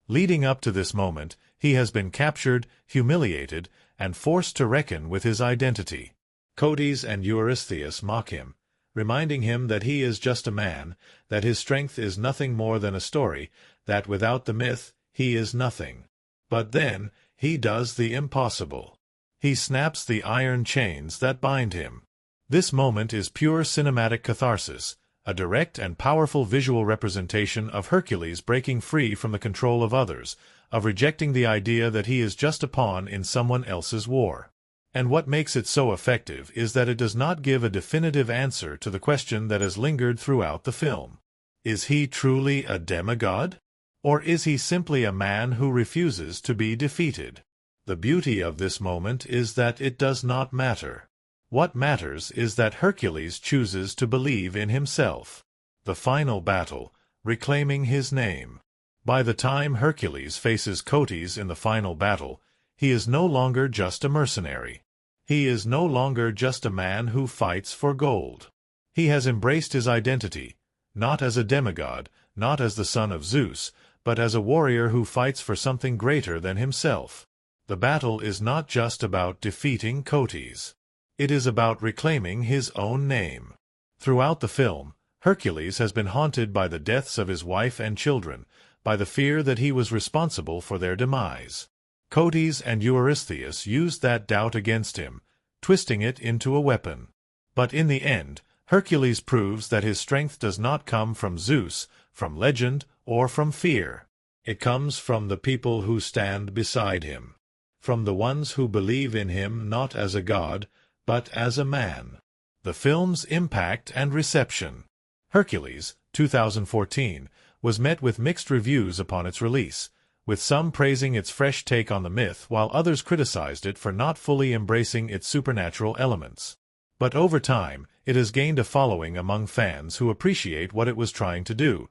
Leading up to this moment, he has been captured, humiliated, and forced to reckon with his identity. Cotys and Eurystheus mock him, reminding him that he is just a man, that his strength is nothing more than a story, that without the myth, he is nothing. But then, he does the impossible. He snaps the iron chains that bind him. This moment is pure cinematic catharsis, a direct and powerful visual representation of Hercules breaking free from the control of others, of rejecting the idea that he is just a pawn in someone else's war. And what makes it so effective is that it does not give a definitive answer to the question that has lingered throughout the film. Is he truly a demigod? Or is he simply a man who refuses to be defeated? The beauty of this moment is that it does not matter. What matters is that Hercules chooses to believe in himself. The final battle, reclaiming his name. By the time Hercules faces Cotys in the final battle, he is no longer just a mercenary. He is no longer just a man who fights for gold. He has embraced his identity, not as a demigod, not as the son of Zeus, but as a warrior who fights for something greater than himself. The battle is not just about defeating Cotys. It is about reclaiming his own name. Throughout the film, Hercules has been haunted by the deaths of his wife and children, by the fear that he was responsible for their demise. Cotys and Eurystheus used that doubt against him, twisting it into a weapon. But in the end, Hercules proves that his strength does not come from Zeus, from legend, or from fear. It comes from the people who stand beside him, from the ones who believe in him not as a god, but as a man. The film's impact and reception. Hercules, 2014, was met with mixed reviews upon its release, with some praising its fresh take on the myth while others criticized it for not fully embracing its supernatural elements. But over time, it has gained a following among fans who appreciate what it was trying to do: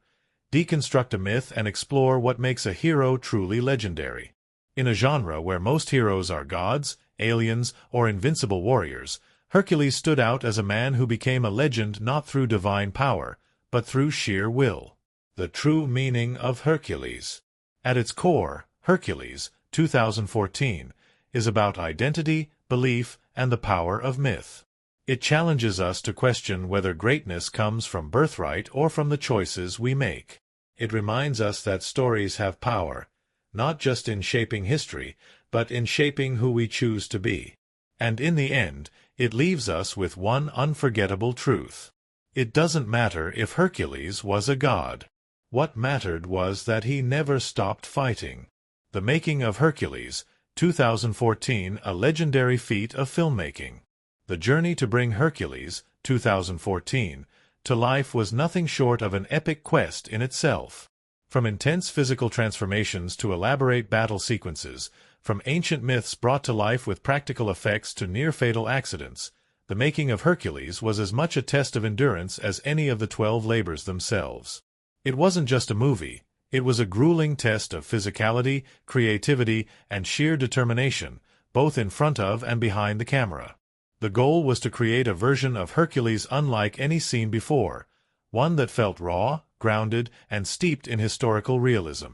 deconstruct a myth and explore what makes a hero truly legendary. In a genre where most heroes are gods, aliens, or invincible warriors, Hercules stood out as a man who became a legend not through divine power, but through sheer will. The true meaning of Hercules. At its core, Hercules, 2014, is about identity, belief, and the power of myth. It challenges us to question whether greatness comes from birthright or from the choices we make. It reminds us that stories have power, not just in shaping history, but in shaping who we choose to be. And in the end, it leaves us with one unforgettable truth. It doesn't matter if Hercules was a god. What mattered was that he never stopped fighting. The Making of Hercules, 2014, a legendary feat of filmmaking. The journey to bring Hercules, 2014, to life was nothing short of an epic quest in itself. From intense physical transformations to elaborate battle sequences, from ancient myths brought to life with practical effects to near-fatal accidents, The Making of Hercules was as much a test of endurance as any of the 12 labors themselves. It wasn't just a movie, it was a grueling test of physicality, creativity, and sheer determination, both in front of and behind the camera. The goal was to create a version of Hercules unlike any seen before, one that felt raw, grounded, and steeped in historical realism.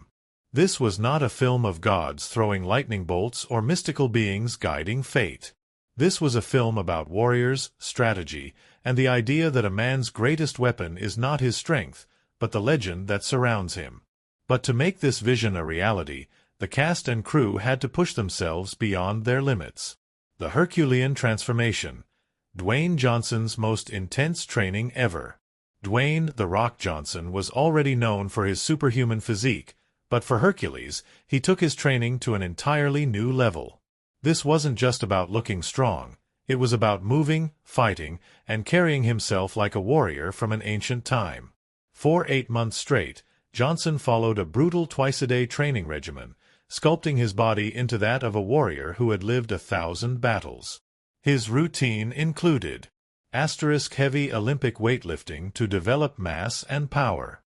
This was not a film of gods throwing lightning bolts or mystical beings guiding fate. This was a film about warriors, strategy, and the idea that a man's greatest weapon is not his strength, but the legend that surrounds him. But to make this vision a reality, the cast and crew had to push themselves beyond their limits. The Herculean transformation. Dwayne Johnson's most intense training ever. Dwayne "The Rock" Johnson was already known for his superhuman physique, but for Hercules, he took his training to an entirely new level. This wasn't just about looking strong. It was about moving, fighting, and carrying himself like a warrior from an ancient time. For 8 months straight, Johnson followed a brutal twice-a-day training regimen, sculpting his body into that of a warrior who had lived 1,000 battles. His routine included heavy Olympic weightlifting to develop mass and power,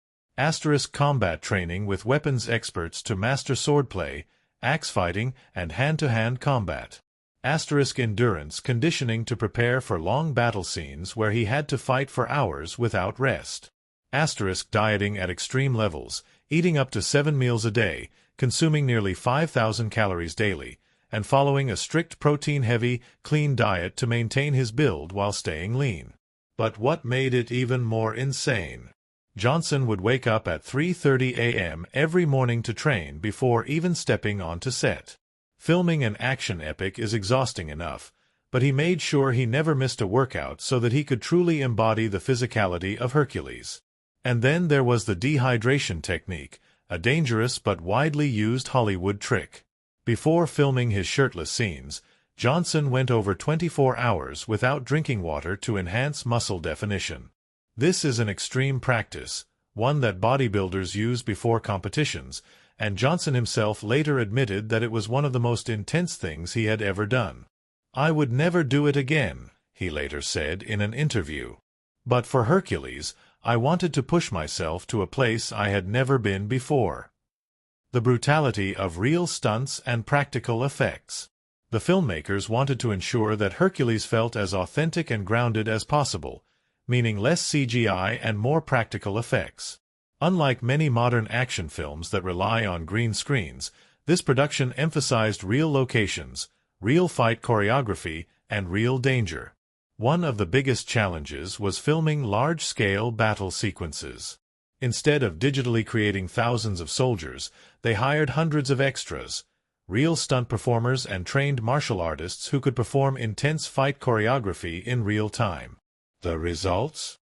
combat training with weapons experts to master swordplay, axe fighting, and hand-to-hand combat, Endurance conditioning to prepare for long battle scenes where he had to fight for hours without rest. Dieting at extreme levels, eating up to 7 meals a day, consuming nearly 5,000 calories daily, and following a strict protein-heavy, clean diet to maintain his build while staying lean. But what made it even more insane? Johnson would wake up at 3:30 a.m. every morning to train before even stepping onto set. Filming an action epic is exhausting enough, but he made sure he never missed a workout so that he could truly embody the physicality of Hercules. And then there was the dehydration technique, a dangerous but widely used Hollywood trick. Before filming his shirtless scenes, Johnson went over 24 hours without drinking water to enhance muscle definition. This is an extreme practice, one that bodybuilders use before competitions, and Johnson himself later admitted that it was one of the most intense things he had ever done. "I would never do it again," he later said in an interview. But for Hercules, I wanted to push myself to a place I had never been before. The brutality of real stunts and practical effects. The filmmakers wanted to ensure that Hercules felt as authentic and grounded as possible, meaning less CGI and more practical effects. Unlike many modern action films that rely on green screens, this production emphasized real locations, real fight choreography, and real danger. One of the biggest challenges was filming large-scale battle sequences. Instead of digitally creating thousands of soldiers, they hired hundreds of extras, real stunt performers and trained martial artists who could perform intense fight choreography in real time. The results?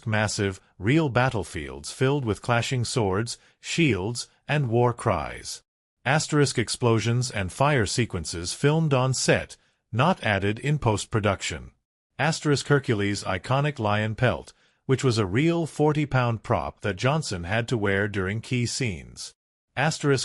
Massive, real battlefields filled with clashing swords, shields, and war cries. Explosions and fire sequences filmed on set, not added in post-production. Hercules' iconic lion pelt, which was a real 40-pound prop that Johnson had to wear during key scenes.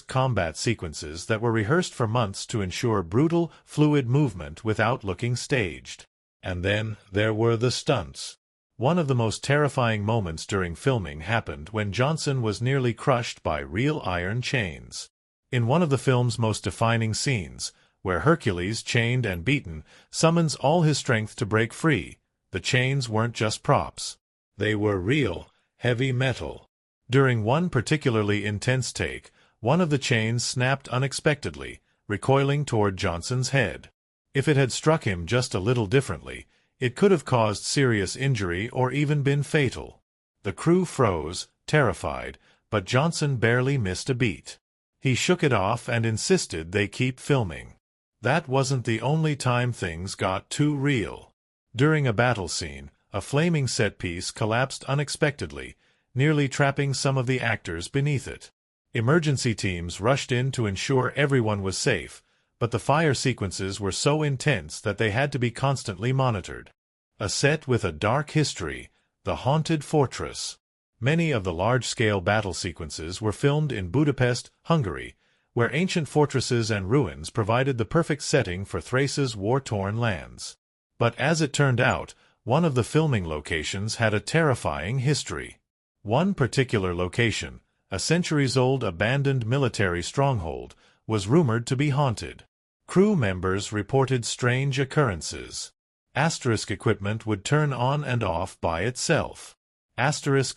Combat sequences that were rehearsed for months to ensure brutal, fluid movement without looking staged. And then there were the stunts. One of the most terrifying moments during filming happened when Johnson was nearly crushed by real iron chains. In one of the film's most defining scenes, where Hercules, chained and beaten, summons all his strength to break free, the chains weren't just props. They were real, heavy metal. During one particularly intense take, one of the chains snapped unexpectedly, recoiling toward Johnson's head. If it had struck him just a little differently, it could have caused serious injury or even been fatal. The crew froze, terrified, but Johnson barely missed a beat. He shook it off and insisted they keep filming. That wasn't the only time things got too real. During a battle scene, a flaming set piece collapsed unexpectedly, nearly trapping some of the actors beneath it. Emergency teams rushed in to ensure everyone was safe, but the fire sequences were so intense that they had to be constantly monitored. A set with a dark history, the Haunted Fortress. Many of the large-scale battle sequences were filmed in Budapest, Hungary, where ancient fortresses and ruins provided the perfect setting for Thrace's war-torn lands. But as it turned out, one of the filming locations had a terrifying history. One particular location, a centuries-old abandoned military stronghold, was rumored to be haunted. Crew members reported strange occurrences. Equipment would turn on and off by itself.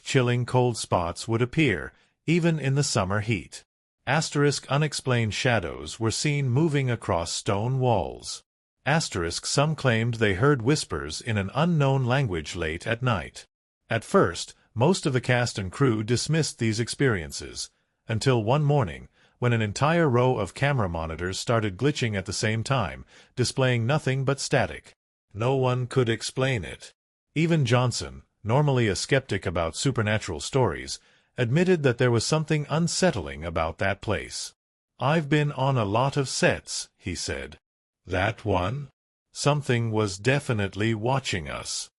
Chilling cold spots would appear, even in the summer heat. Unexplained shadows were seen moving across stone walls. Some claimed they heard whispers in an unknown language late at night. At first, most of the cast and crew dismissed these experiences, until one morning, when an entire row of camera monitors started glitching at the same time, displaying nothing but static. No one could explain it. Even Johnson, normally a skeptic about supernatural stories, admitted that there was something unsettling about that place. "I've been on a lot of sets," he said. "That one? Something was definitely watching us."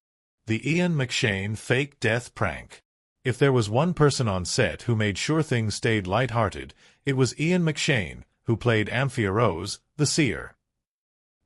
The McShane fake death prank. If there was one person on set who made sure things stayed light-hearted, it was McShane, who played Amphiarose, the seer.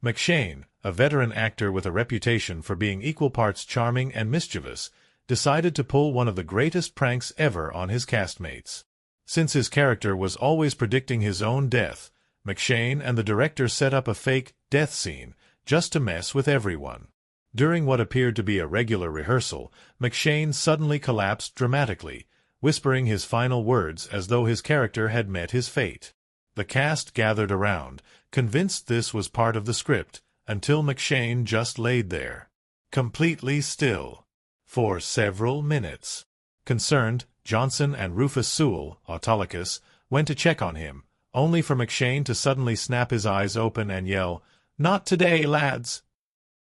McShane, a veteran actor with a reputation for being equal parts charming and mischievous, decided to pull one of the greatest pranks ever on his castmates. Since his character was always predicting his own death, McShane and the director set up a fake death scene just to mess with everyone. During what appeared to be a regular rehearsal, McShane suddenly collapsed dramatically, whispering his final words as though his character had met his fate. The cast gathered around, convinced this was part of the script, until McShane just laid there, completely still, for several minutes. Concerned, Johnson and Rufus Sewell, Autolycus, went to check on him, only for McShane to suddenly snap his eyes open and yell, "Not today, lads!"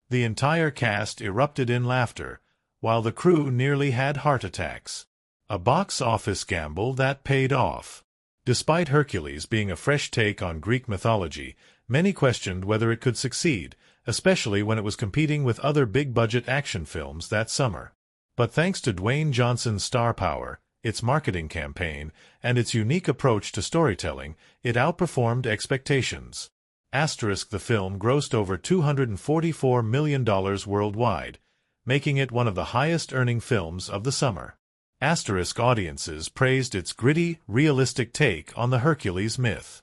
The entire cast erupted in laughter, while the crew nearly had heart attacks. A box office gamble that paid off. Despite Hercules being a fresh take on Greek mythology, many questioned whether it could succeed, especially when it was competing with other big-budget action films that summer. But thanks to Dwayne Johnson's star power, its marketing campaign, and its unique approach to storytelling, it outperformed expectations. The film grossed over $244 million worldwide, making it one of the highest-earning films of the summer. Audiences praised its gritty, realistic take on the Hercules myth.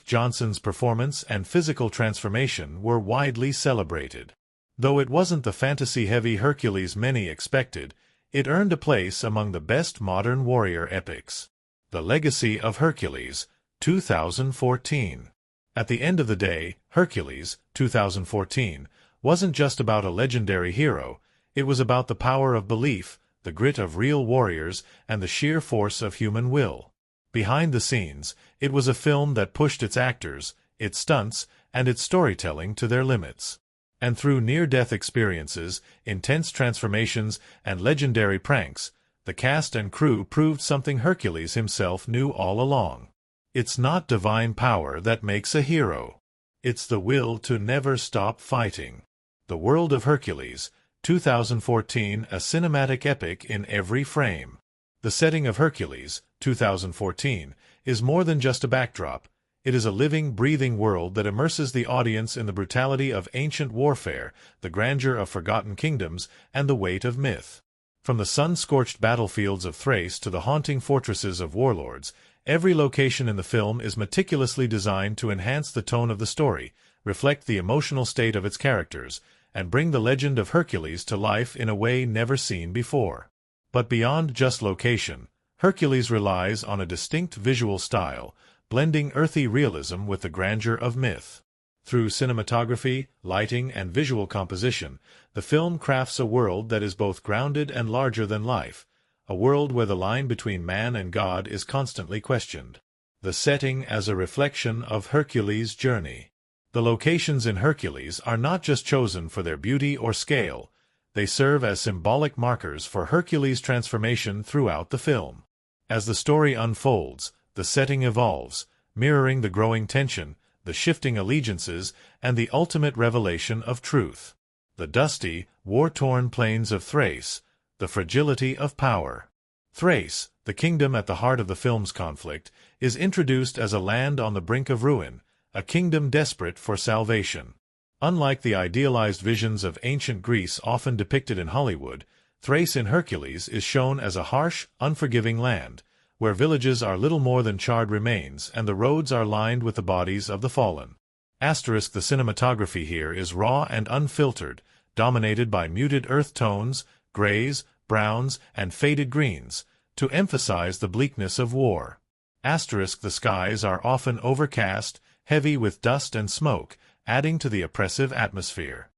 Johnson's performance and physical transformation were widely celebrated. Though it wasn't the fantasy-heavy Hercules many expected, it earned a place among the best modern warrior epics. The Legacy of Hercules, 2014. At the end of the day, Hercules, 2014, wasn't just about a legendary hero, it was about the power of belief, the grit of real warriors, and the sheer force of human will. Behind the scenes, it was a film that pushed its actors, its stunts, and its storytelling to their limits. And through near-death experiences, intense transformations, and legendary pranks, the cast and crew proved something Hercules himself knew all along. It's not divine power that makes a hero. It's the will to never stop fighting. The World of Hercules, 2014, a cinematic epic in every frame. The setting of Hercules, 2014, is more than just a backdrop. It is a living, breathing world that immerses the audience in the brutality of ancient warfare, the grandeur of forgotten kingdoms, and the weight of myth. From the sun-scorched battlefields of Thrace to the haunting fortresses of warlords, every location in the film is meticulously designed to enhance the tone of the story, reflect the emotional state of its characters, and bring the legend of Hercules to life in a way never seen before. But beyond just location, Hercules relies on a distinct visual style, blending earthy realism with the grandeur of myth. Through cinematography, lighting, and visual composition, the film crafts a world that is both grounded and larger than life, a world where the line between man and God is constantly questioned. The setting as a reflection of Hercules' journey. The locations in Hercules are not just chosen for their beauty or scale, they serve as symbolic markers for Hercules' transformation throughout the film. As the story unfolds, the setting evolves, mirroring the growing tension, the shifting allegiances, and the ultimate revelation of truth. The dusty, war-torn plains of Thrace, the fragility of power. Thrace, the kingdom at the heart of the film's conflict, is introduced as a land on the brink of ruin, a kingdom desperate for salvation. Unlike the idealized visions of ancient Greece often depicted in Hollywood, Thrace in Hercules is shown as a harsh, unforgiving land, where villages are little more than charred remains and the roads are lined with the bodies of the fallen. The cinematography here is raw and unfiltered, dominated by muted earth tones, grays, browns, and faded greens, to emphasize the bleakness of war. The skies are often overcast, heavy with dust and smoke, adding to the oppressive atmosphere.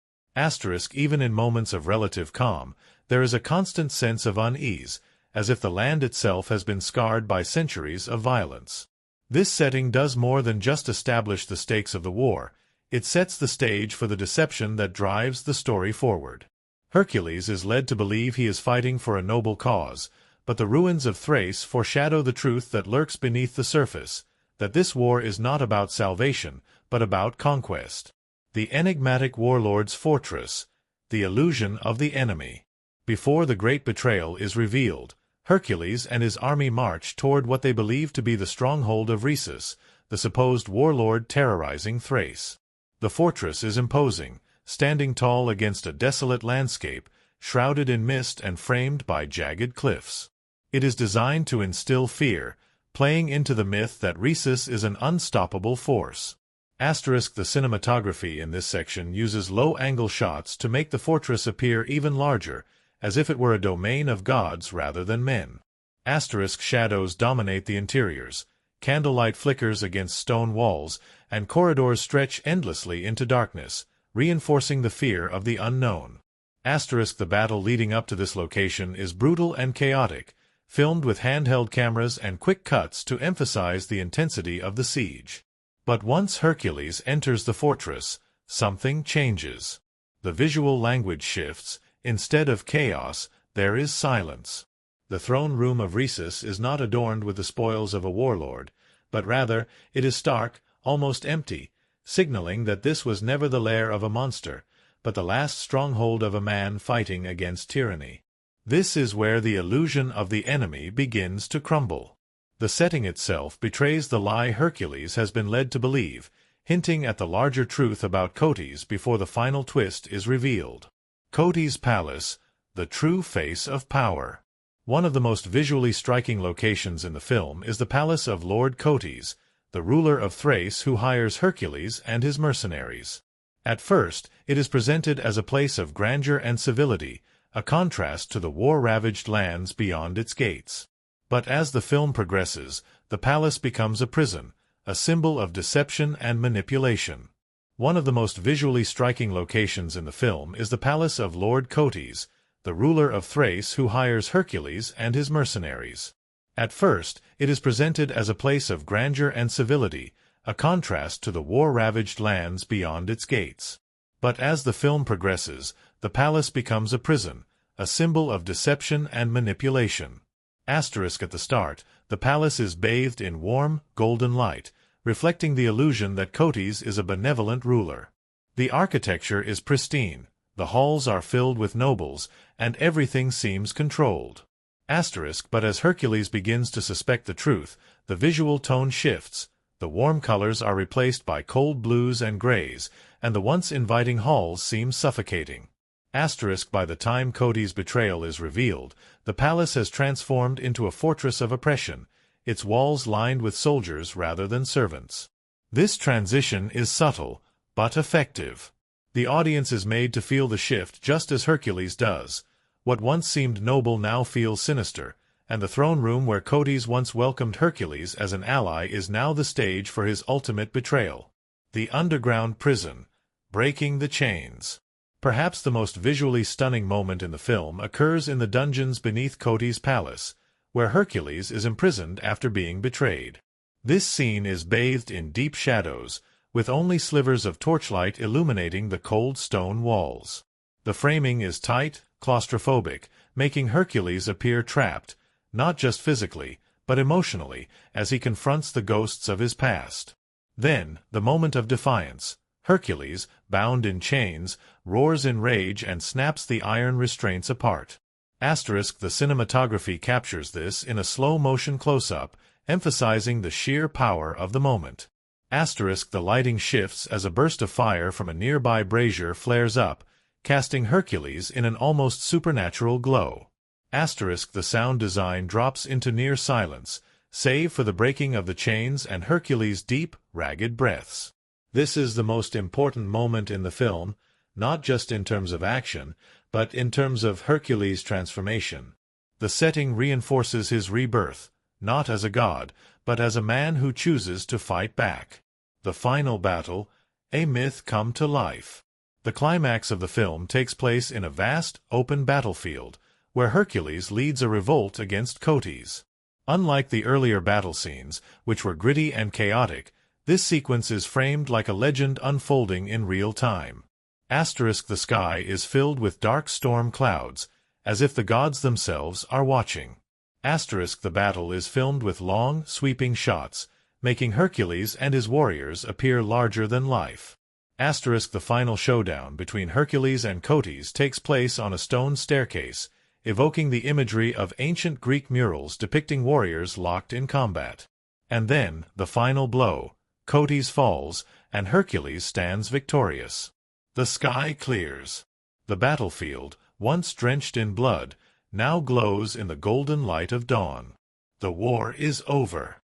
Even in moments of relative calm, there is a constant sense of unease, as if the land itself has been scarred by centuries of violence. This setting does more than just establish the stakes of the war, it sets the stage for the deception that drives the story forward. Hercules is led to believe he is fighting for a noble cause, but the ruins of Thrace foreshadow the truth that lurks beneath the surface, that this war is not about salvation, but about conquest. The enigmatic warlord's fortress, the illusion of the enemy. Before the great betrayal is revealed, Hercules and his army march toward what they believe to be the stronghold of Rufus, the supposed warlord terrorizing Thrace. The fortress is imposing, standing tall against a desolate landscape, shrouded in mist and framed by jagged cliffs. It is designed to instill fear, playing into the myth that Rhesus is an unstoppable force. Asterisk the cinematography in this section uses low-angle shots to make the fortress appear even larger, as if it were a domain of gods rather than men. Asterisk shadows dominate the interiors. Candlelight flickers against stone walls, and corridors stretch endlessly into darkness, reinforcing the fear of the unknown. Asterisk the battle leading up to this location is brutal and chaotic, filmed with handheld cameras and quick cuts to emphasize the intensity of the siege. But once Hercules enters the fortress, something changes. The visual language shifts. Instead of chaos, there is silence. The throne room of Rhesus is not adorned with the spoils of a warlord, but rather it is stark, almost empty, signaling that this was never the lair of a monster, but the last stronghold of a man fighting against tyranny. This is where the illusion of the enemy begins to crumble. The setting itself betrays the lie Hercules has been led to believe, hinting at the larger truth about Hercules before the final twist is revealed. Hercules' palace, the true face of power. One of the most visually striking locations in the film is the palace of Lord Hercules, the ruler of Thrace who hires Hercules and his mercenaries. At first, it is presented as a place of grandeur and civility, a contrast to the war-ravaged lands beyond its gates. But as the film progresses, the palace becomes a prison, a symbol of deception and manipulation. One of the most visually striking locations in the film is the palace of Lord Hercules, the ruler of Thrace who hires Hercules and his mercenaries. At first, it is presented as a place of grandeur and civility, a contrast to the war-ravaged lands beyond its gates. But as the film progresses, the palace becomes a prison, a symbol of deception and manipulation. Asterisk at the start, the palace is bathed in warm, golden light, reflecting the illusion that Hercules is a benevolent ruler. The architecture is pristine, the halls are filled with nobles, and everything seems controlled. Asterisk but as Hercules begins to suspect the truth, the visual tone shifts, the warm colors are replaced by cold blues and grays, and the once inviting halls seem suffocating. Asterisk by the time Hercules' betrayal is revealed, the palace has transformed into a fortress of oppression, its walls lined with soldiers rather than servants. This transition is subtle, but effective. The audience is made to feel the shift just as Hercules does. What once seemed noble now feels sinister, and the throne room where Hercules once welcomed Hercules as an ally is now the stage for his ultimate betrayal. The underground prison, breaking the chains. Perhaps the most visually stunning moment in the film occurs in the dungeons beneath Hercules' palace, where Hercules is imprisoned after being betrayed. This scene is bathed in deep shadows, with only slivers of torchlight illuminating the cold stone walls. The framing is tight, claustrophobic, making Hercules appear trapped, not just physically, but emotionally, as he confronts the ghosts of his past. Then, the moment of defiance. Hercules, bound in chains, roars in rage and snaps the iron restraints apart. Asterisk the cinematography captures this in a slow-motion close-up, emphasizing the sheer power of the moment. Asterisk the lighting shifts as a burst of fire from a nearby brazier flares up, casting Hercules in an almost supernatural glow. Asterisk the sound design drops into near silence, save for the breaking of the chains and Hercules' deep, ragged breaths. This is the most important moment in the film, not just in terms of action, but in terms of Hercules' transformation. The setting reinforces his rebirth, not as a god, but as a man who chooses to fight back. The final battle, a myth come to life. The climax of the film takes place in a vast, open battlefield, where Hercules leads a revolt against Hercules. Unlike the earlier battle scenes, which were gritty and chaotic, this sequence is framed like a legend unfolding in real time. Asterisk the sky is filled with dark storm clouds, as if the gods themselves are watching. Asterisk the battle is filmed with long, sweeping shots, making Hercules and his warriors appear larger than life. Asterisk the final showdown between Hercules and Hercules takes place on a stone staircase, evoking the imagery of ancient Greek murals depicting warriors locked in combat. And then, the final blow. Hercules falls, and Hercules stands victorious. The sky clears. The battlefield, once drenched in blood, now glows in the golden light of dawn. The war is over.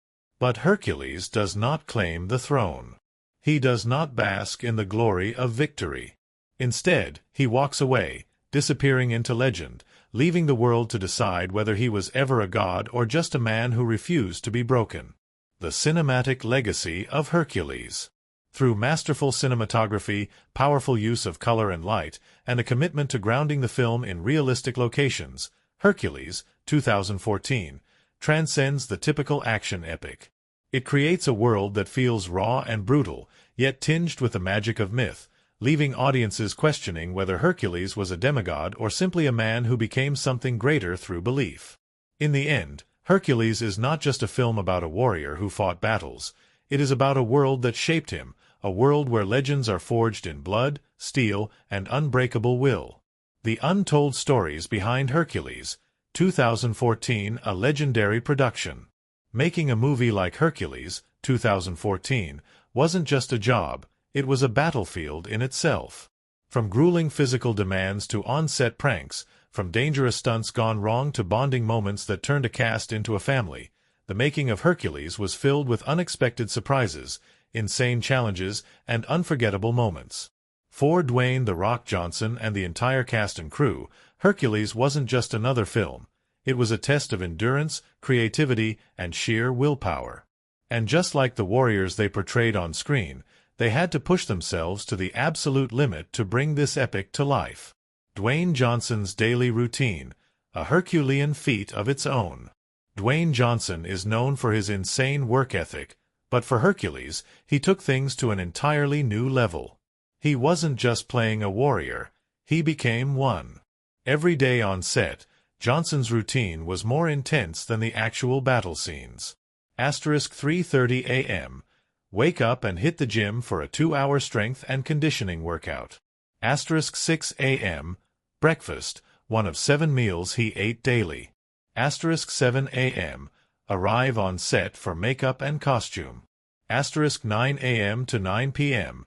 But Hercules does not claim the throne. He does not bask in the glory of victory. Instead, he walks away, disappearing into legend, leaving the world to decide whether he was ever a god or just a man who refused to be broken. The cinematic legacy of Hercules. Through masterful cinematography, powerful use of color and light, and a commitment to grounding the film in realistic locations, Hercules, 2014, transcends the typical action epic. It creates a world that feels raw and brutal, yet tinged with the magic of myth, leaving audiences questioning whether Hercules was a demigod or simply a man who became something greater through belief. In the end, Hercules is not just a film about a warrior who fought battles. It is about a world that shaped him, a world where legends are forged in blood, steel, and unbreakable will. The untold stories behind Hercules, 2014, a legendary production. Making a movie like Hercules, 2014, wasn't just a job, it was a battlefield in itself. From grueling physical demands to on-set pranks, from dangerous stunts gone wrong to bonding moments that turned a cast into a family, the making of Hercules was filled with unexpected surprises, insane challenges, and unforgettable moments. For Dwayne "The Rock" Johnson and the entire cast and crew, Hercules wasn't just another film. It was a test of endurance, creativity, and sheer willpower. And just like the warriors they portrayed on screen, they had to push themselves to the absolute limit to bring this epic to life. Dwayne Johnson's daily routine, a Herculean feat of its own. Dwayne Johnson is known for his insane work ethic, but for Hercules, he took things to an entirely new level. He wasn't just playing a warrior, he became one. Every day on set, Johnson's routine was more intense than the actual battle scenes. 3:30 a.m. Wake up and hit the gym for a 2-hour strength and conditioning workout. 6 a.m. Breakfast, one of 7 meals he ate daily. 7 a.m. Arrive on set for makeup and costume. 9 a.m. to 9 p.m.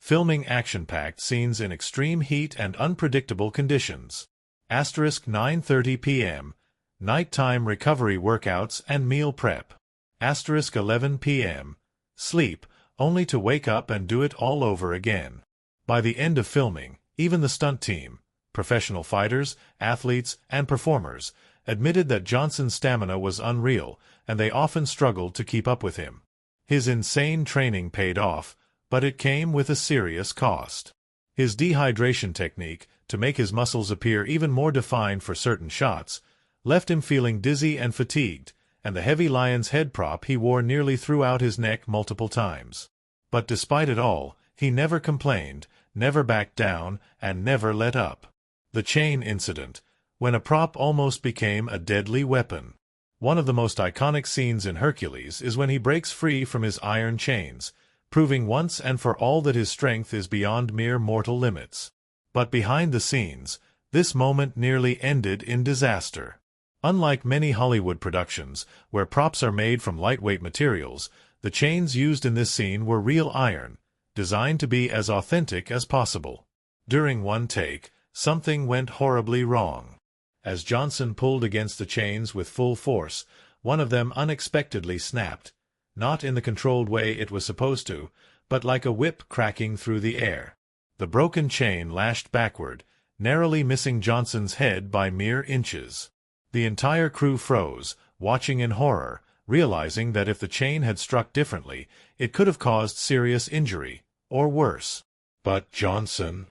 Filming action-packed scenes in extreme heat and unpredictable conditions. 9:30 p.m. Nighttime recovery workouts and meal prep. 11 p.m. Sleep, only to wake up and do it all over again. By the end of filming, even the stunt team, professional fighters, athletes, and performers, admitted that Johnson's stamina was unreal, and they often struggled to keep up with him. His insane training paid off, but it came with a serious cost. His dehydration technique, to make his muscles appear even more defined for certain shots, left him feeling dizzy and fatigued, and the heavy lion's head prop he wore nearly threw out his neck multiple times. But despite it all, he never complained, never backed down, and never let up. The chain incident, when a prop almost became a deadly weapon. One of the most iconic scenes in Hercules is when he breaks free from his iron chains, proving once and for all that his strength is beyond mere mortal limits. But behind the scenes, this moment nearly ended in disaster. Unlike many Hollywood productions, where props are made from lightweight materials, the chains used in this scene were real iron, designed to be as authentic as possible. During one take, something went horribly wrong. As Johnson pulled against the chains with full force, one of them unexpectedly snapped, not in the controlled way it was supposed to, but like a whip cracking through the air. The broken chain lashed backward, narrowly missing Johnson's head by mere inches. The entire crew froze, watching in horror, realizing that if the chain had struck differently, it could have caused serious injury, or worse. But Johnson...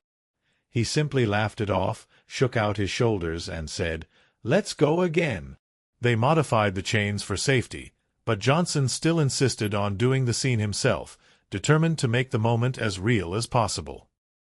He simply laughed it off, shook out his shoulders, and said, "Let's go again." They modified the chains for safety, but Johnson still insisted on doing the scene himself, determined to make the moment as real as possible.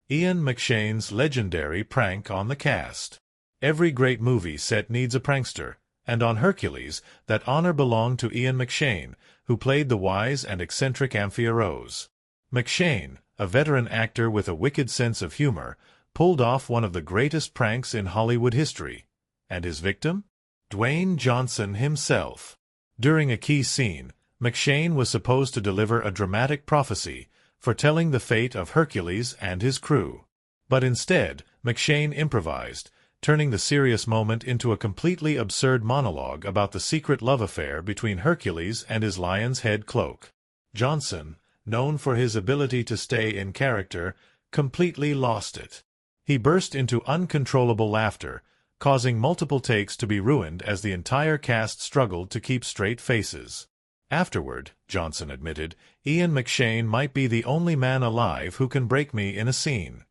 McShane's legendary prank on the cast. Every great movie set needs a prankster, and on Hercules, that honor belonged to McShane, who played the wise and eccentric Amphiaraos. McShane, a veteran actor with a wicked sense of humor, pulled off one of the greatest pranks in Hollywood history. And his victim? Dwayne Johnson himself. During a key scene, McShane was supposed to deliver a dramatic prophecy, foretelling the fate of Hercules and his crew. But instead, McShane improvised, turning the serious moment into a completely absurd monologue about the secret love affair between Hercules and his lion's head cloak. Johnson, known for his ability to stay in character, completely lost it. He burst into uncontrollable laughter, causing multiple takes to be ruined as the entire cast struggled to keep straight faces. Afterward, Johnson admitted, Ian McShane might be the only man alive who can break me in a scene.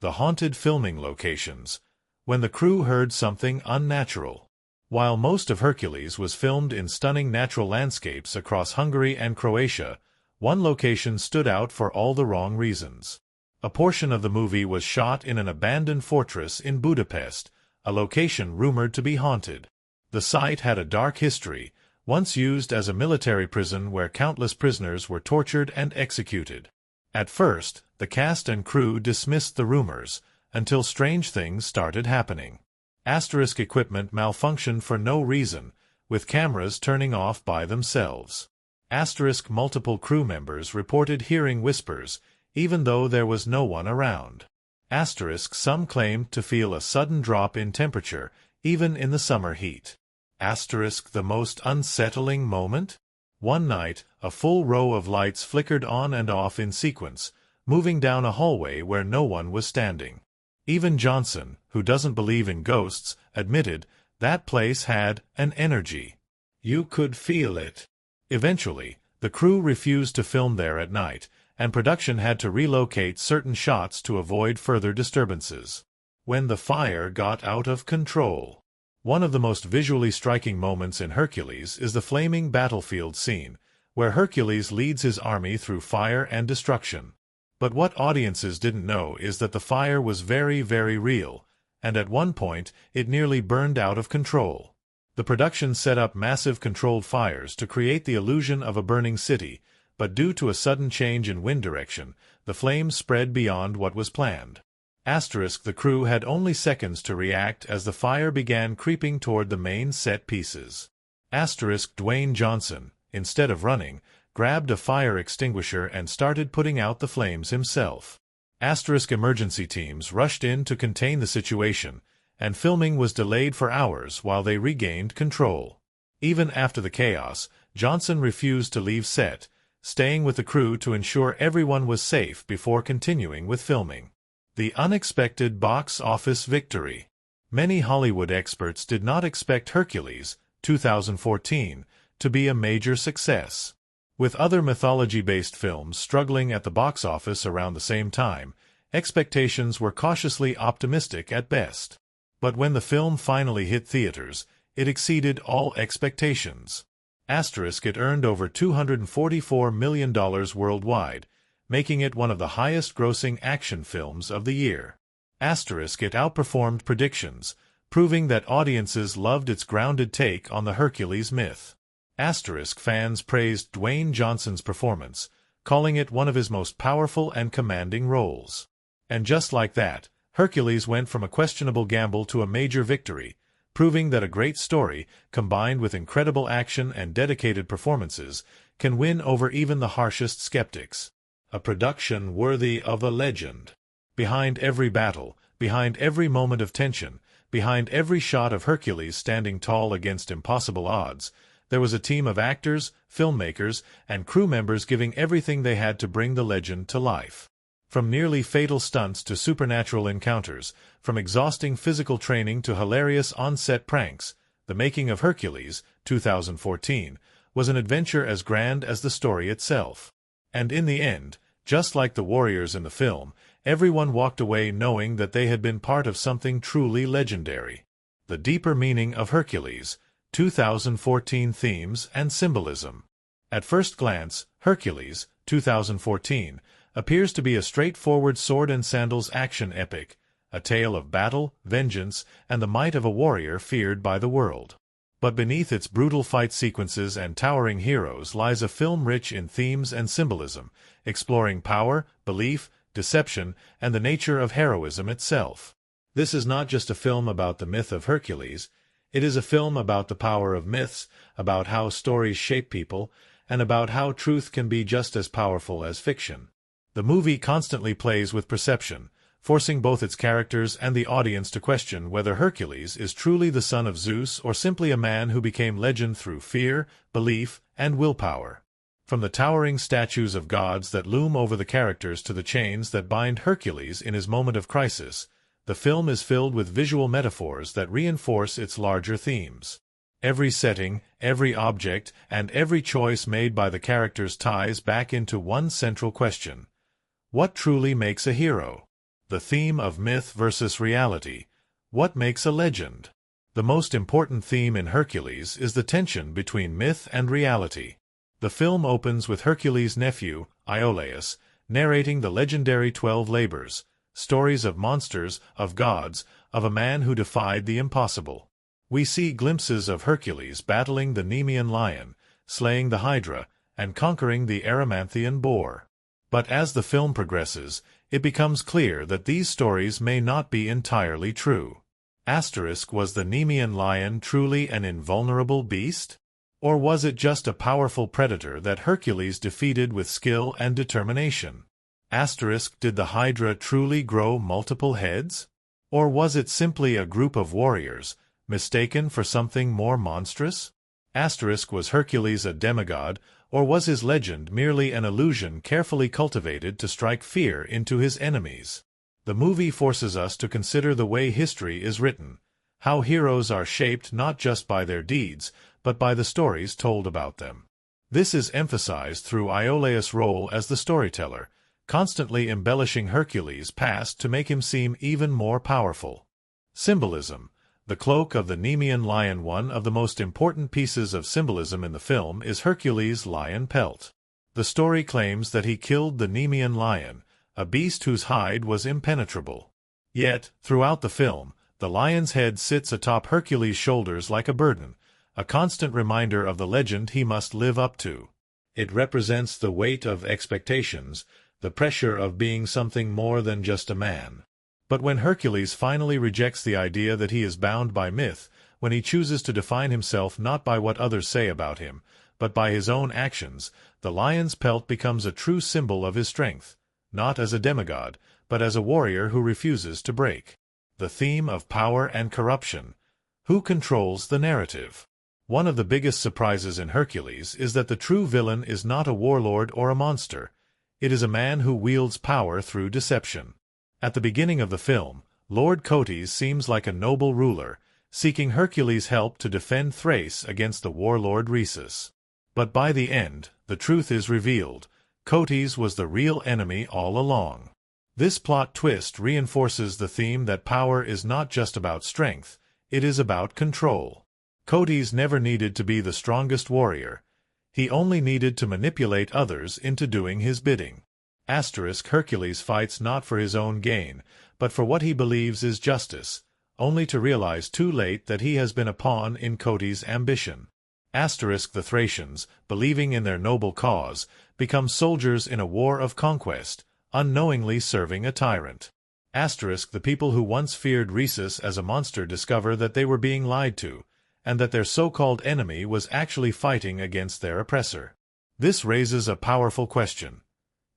The haunted filming locations. When the crew heard something unnatural. While most of Hercules was filmed in stunning natural landscapes across Hungary and Croatia, one location stood out for all the wrong reasons. A portion of the movie was shot in an abandoned fortress in Budapest, a location rumored to be haunted. The site had a dark history, once used as a military prison where countless prisoners were tortured and executed. At first, the cast and crew dismissed the rumors, until strange things started happening. Equipment malfunctioned for no reason, with cameras turning off by themselves. Multiple crew members reported hearing whispers, even though there was no one around. Some claimed to feel a sudden drop in temperature, even in the summer heat. The most unsettling moment? One night, a full row of lights flickered on and off in sequence, moving down a hallway where no one was standing. Even Johnson, who doesn't believe in ghosts, admitted that place had an energy. You could feel it. Eventually, the crew refused to film there at night, and production had to relocate certain shots to avoid further disturbances. When the fire got out of control. One of the most visually striking moments in Hercules is the flaming battlefield scene, where Hercules leads his army through fire and destruction. But what audiences didn't know is that the fire was very, very real, and at one point it nearly burned out of control. The production set up massive controlled fires to create the illusion of a burning city, but due to a sudden change in wind direction, the flames spread beyond what was planned. The crew had only seconds to react as the fire began creeping toward the main set pieces. Dwayne Johnson, instead of running, grabbed a fire extinguisher and started putting out the flames himself. Emergency teams rushed in to contain the situation, and filming was delayed for hours while they regained control. Even after the chaos, Johnson refused to leave set, staying with the crew to ensure everyone was safe before continuing with filming. The unexpected box office victory. Many Hollywood experts did not expect Hercules, 2014, to be a major success. With other mythology-based films struggling at the box office around the same time, expectations were cautiously optimistic at best. But when the film finally hit theaters, it exceeded all expectations. It earned over $244 million worldwide, making it one of the highest-grossing action films of the year. It outperformed predictions, proving that audiences loved its grounded take on the Hercules myth. Fans praised Dwayne Johnson's performance, calling it one of his most powerful and commanding roles. And just like that, Hercules went from a questionable gamble to a major victory, proving that a great story, combined with incredible action and dedicated performances, can win over even the harshest skeptics. A production worthy of a legend. Behind every battle, behind every moment of tension, behind every shot of Hercules standing tall against impossible odds, there was a team of actors, filmmakers, and crew members giving everything they had to bring the legend to life. From nearly fatal stunts to supernatural encounters, from exhausting physical training to hilarious on-set pranks, the making of Hercules, 2014, was an adventure as grand as the story itself. And in the end, just like the warriors in the film, everyone walked away knowing that they had been part of something truly legendary. The deeper meaning of Hercules, 2014 themes and symbolism. At first glance, Hercules, 2014, appears to be a straightforward sword and sandals action epic, a tale of battle, vengeance, and the might of a warrior feared by the world. But beneath its brutal fight sequences and towering heroes lies a film rich in themes and symbolism, exploring power, belief, deception, and the nature of heroism itself. This is not just a film about the myth of Hercules. It is a film about the power of myths, about how stories shape people, and about how truth can be just as powerful as fiction. The movie constantly plays with perception, forcing both its characters and the audience to question whether Hercules is truly the son of Zeus or simply a man who became legend through fear, belief, and willpower. From the towering statues of gods that loom over the characters to the chains that bind Hercules in his moment of crisis, the film is filled with visual metaphors that reinforce its larger themes. Every setting, every object, and every choice made by the characters ties back into one central question. What truly makes a hero? The theme of myth versus reality. What makes a legend? The most important theme in Hercules is the tension between myth and reality. The film opens with Hercules' nephew, Iolaus, narrating the legendary 12 labors, stories of monsters, of gods, of a man who defied the impossible. We see glimpses of Hercules battling the Nemean lion, slaying the Hydra, and conquering the Erymanthian boar. But as the film progresses, it becomes clear that these stories may not be entirely true. Was the Nemean lion truly an invulnerable beast? Or was it just a powerful predator that Hercules defeated with skill and determination? Did the Hydra truly grow multiple heads? Or was it simply a group of warriors, mistaken for something more monstrous? Was Hercules a demigod, or was his legend merely an illusion carefully cultivated to strike fear into his enemies? The movie forces us to consider the way history is written, how heroes are shaped not just by their deeds, but by the stories told about them. This is emphasized through Iolaus' role as the storyteller, constantly embellishing Hercules' past to make him seem even more powerful. Symbolism. The cloak of the Nemean lion. One of the most important pieces of symbolism in the film is Hercules' lion pelt. The story claims that he killed the Nemean lion, a beast whose hide was impenetrable. Yet, throughout the film, the lion's head sits atop Hercules' shoulders like a burden, a constant reminder of the legend he must live up to. It represents the weight of expectations, the pressure of being something more than just a man. But when Hercules finally rejects the idea that he is bound by myth, when he chooses to define himself not by what others say about him, but by his own actions, the lion's pelt becomes a true symbol of his strength, not as a demigod, but as a warrior who refuses to break. The theme of power and corruption. Who controls the narrative? One of the biggest surprises in Hercules is that the true villain is not a warlord or a monster. It is a man who wields power through deception. At the beginning of the film, Lord Cotes seems like a noble ruler, seeking Hercules' help to defend Thrace against the warlord Rhesus. But by the end, the truth is revealed. Cotes was the real enemy all along. This plot twist reinforces the theme that power is not just about strength, it is about control. Cotes never needed to be the strongest warrior. He only needed to manipulate others into doing his bidding. Hercules fights not for his own gain, but for what he believes is justice, only to realize too late that he has been a pawn in Cotes' ambition. The Thracians, believing in their noble cause, become soldiers in a war of conquest, unknowingly serving a tyrant. The people who once feared Rhesus as a monster discover that they were being lied to, and that their so-called enemy was actually fighting against their oppressor. This raises a powerful question.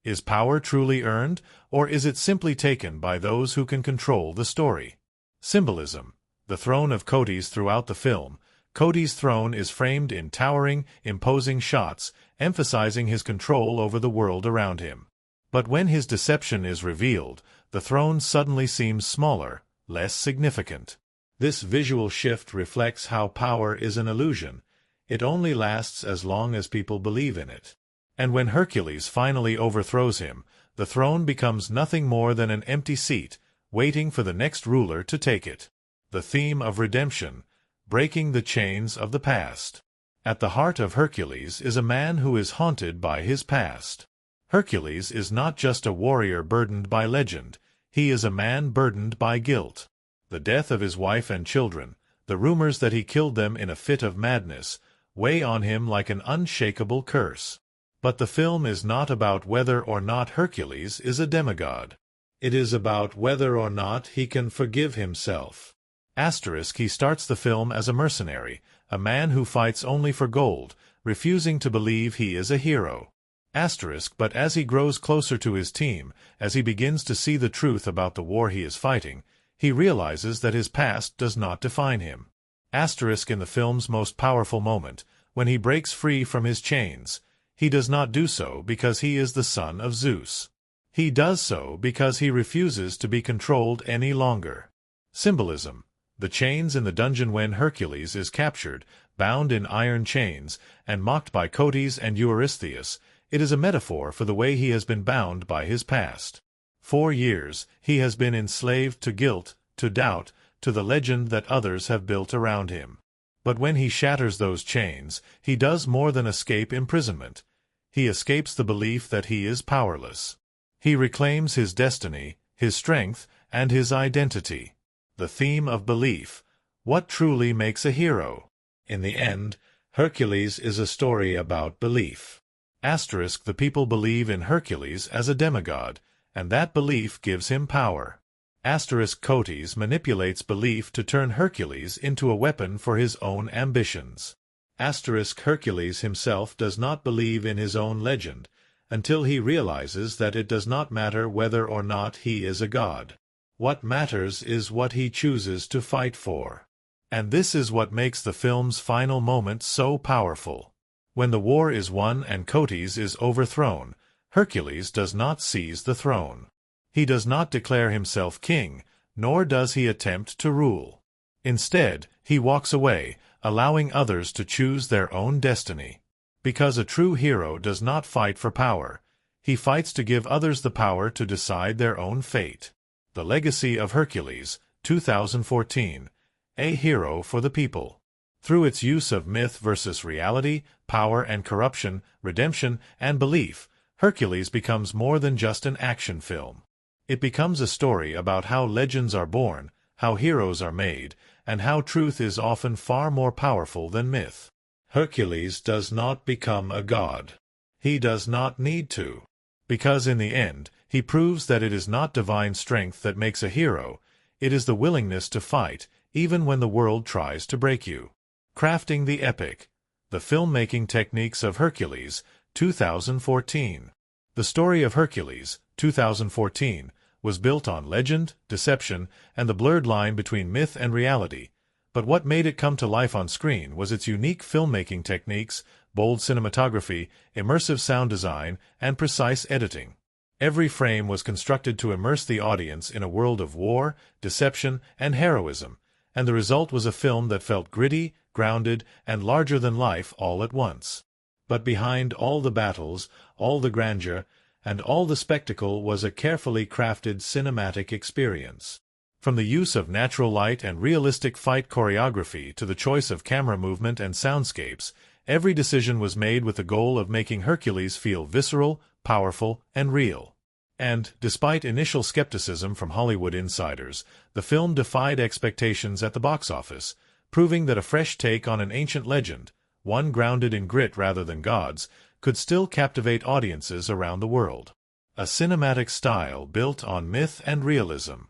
Is power truly earned, or is it simply taken by those who can control the story? Symbolism. The throne of Cotes. Throughout the film, Cotes' throne is framed in towering, imposing shots, emphasizing his control over the world around him. But when his deception is revealed, the throne suddenly seems smaller, less significant. This visual shift reflects how power is an illusion. It only lasts as long as people believe in it. And when Hercules finally overthrows him, the throne becomes nothing more than an empty seat, waiting for the next ruler to take it. The theme of redemption, breaking the chains of the past. At the heart of Hercules is a man who is haunted by his past. Hercules is not just a warrior burdened by legend, he is a man burdened by guilt. The death of his wife and children, the rumors that he killed them in a fit of madness, weigh on him like an unshakable curse. But the film is not about whether or not Hercules is a demigod. It is about whether or not he can forgive himself. He starts the film as a mercenary, a man who fights only for gold, refusing to believe he is a hero. But as he grows closer to his team, as he begins to see the truth about the war he is fighting, he realizes that his past does not define him. In the film's most powerful moment, when he breaks free from his chains, he does not do so because he is the son of Zeus. He does so because he refuses to be controlled any longer. Symbolism. The chains in the dungeon when Hercules is captured, bound in iron chains, and mocked by Cotys and Eurystheus, it is a metaphor for the way he has been bound by his past. 4 years, he has been enslaved to guilt, to doubt, to the legend that others have built around him. But when he shatters those chains, he does more than escape imprisonment. He escapes the belief that he is powerless. He reclaims his destiny, his strength, and his identity. The theme of belief. What truly makes a hero? In the end, Hercules is a story about belief. The people believe in Hercules as a demigod, and that belief gives him power. Cotys manipulates belief to turn Hercules into a weapon for his own ambitions. Hercules himself does not believe in his own legend, until he realizes that it does not matter whether or not he is a god. What matters is what he chooses to fight for. And this is what makes the film's final moment so powerful. When the war is won and Cotys is overthrown, Hercules does not seize the throne. He does not declare himself king, nor does he attempt to rule. Instead, he walks away, allowing others to choose their own destiny. Because a true hero does not fight for power. He fights to give others the power to decide their own fate. The Legacy of Hercules, 2014. A hero for the people. Through its use of myth versus reality, power and corruption, redemption and belief, Hercules becomes more than just an action film. It becomes a story about how legends are born, how heroes are made, and how truth is often far more powerful than myth. Hercules does not become a god. He does not need to. Because in the end, he proves that it is not divine strength that makes a hero, it is the willingness to fight, even when the world tries to break you. Crafting the epic. The filmmaking techniques of Hercules, 2014. The story of Hercules, 2014, was built on legend, deception, and the blurred line between myth and reality. But what made it come to life on screen was its unique filmmaking techniques, bold cinematography, immersive sound design, and precise editing. Every frame was constructed to immerse the audience in a world of war, deception, and heroism, and the result was a film that felt gritty, grounded, and larger than life all at once. But behind all the battles, all the grandeur, and all the spectacle was a carefully crafted cinematic experience. From the use of natural light and realistic fight choreography to the choice of camera movement and soundscapes, every decision was made with the goal of making Hercules feel visceral, powerful, and real. And, despite initial skepticism from Hollywood insiders, the film defied expectations at the box office, proving that a fresh take on an ancient legend, one grounded in grit rather than gods, could still captivate audiences around the world. A cinematic style built on myth and realism.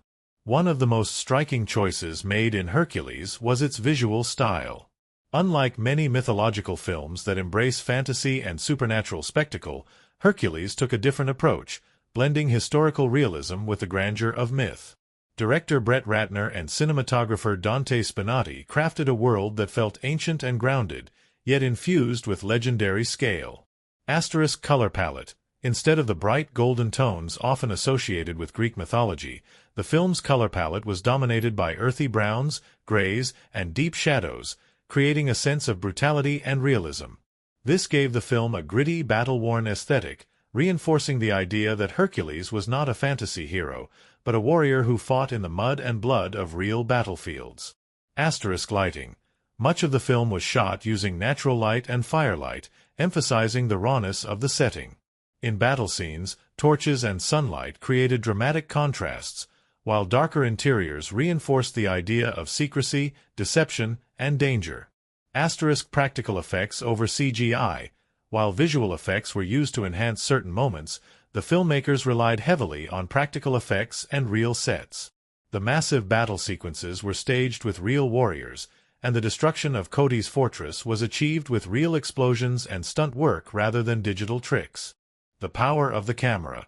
One of the most striking choices made in Hercules was its visual style. Unlike many mythological films that embrace fantasy and supernatural spectacle, Hercules took a different approach, blending historical realism with the grandeur of myth. Director Brett Ratner and cinematographer Dante Spinotti crafted a world that felt ancient and grounded, yet infused with legendary scale. Color palette. Instead of the bright golden tones often associated with Greek mythology, the film's color palette was dominated by earthy browns, grays, and deep shadows, creating a sense of brutality and realism. This gave the film a gritty, battle-worn aesthetic, reinforcing the idea that Hercules was not a fantasy hero, but a warrior who fought in the mud and blood of real battlefields. Lighting. Much of the film was shot using natural light and firelight, emphasizing the rawness of the setting. In battle scenes, torches and sunlight created dramatic contrasts, while darker interiors reinforced the idea of secrecy, deception, and danger. Practical effects over CGI. While visual effects were used to enhance certain moments, the filmmakers relied heavily on practical effects and real sets. The massive battle sequences were staged with real warriors, and the destruction of Cotys' fortress was achieved with real explosions and stunt work rather than digital tricks. The power of the camera.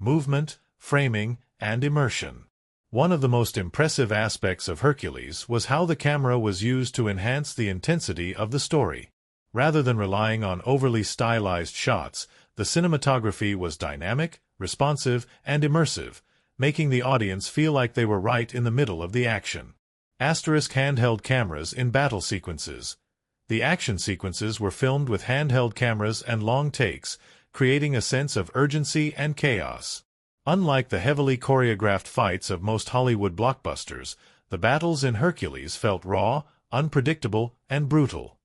Movement, framing, and immersion. One of the most impressive aspects of Hercules was how the camera was used to enhance the intensity of the story. Rather than relying on overly stylized shots, the cinematography was dynamic, responsive, and immersive, making the audience feel like they were right in the middle of the action. Handheld cameras in battle sequences. The action sequences were filmed with handheld cameras and long takes, creating a sense of urgency and chaos. Unlike the heavily choreographed fights of most Hollywood blockbusters, the battles in Hercules felt raw, unpredictable, and brutal.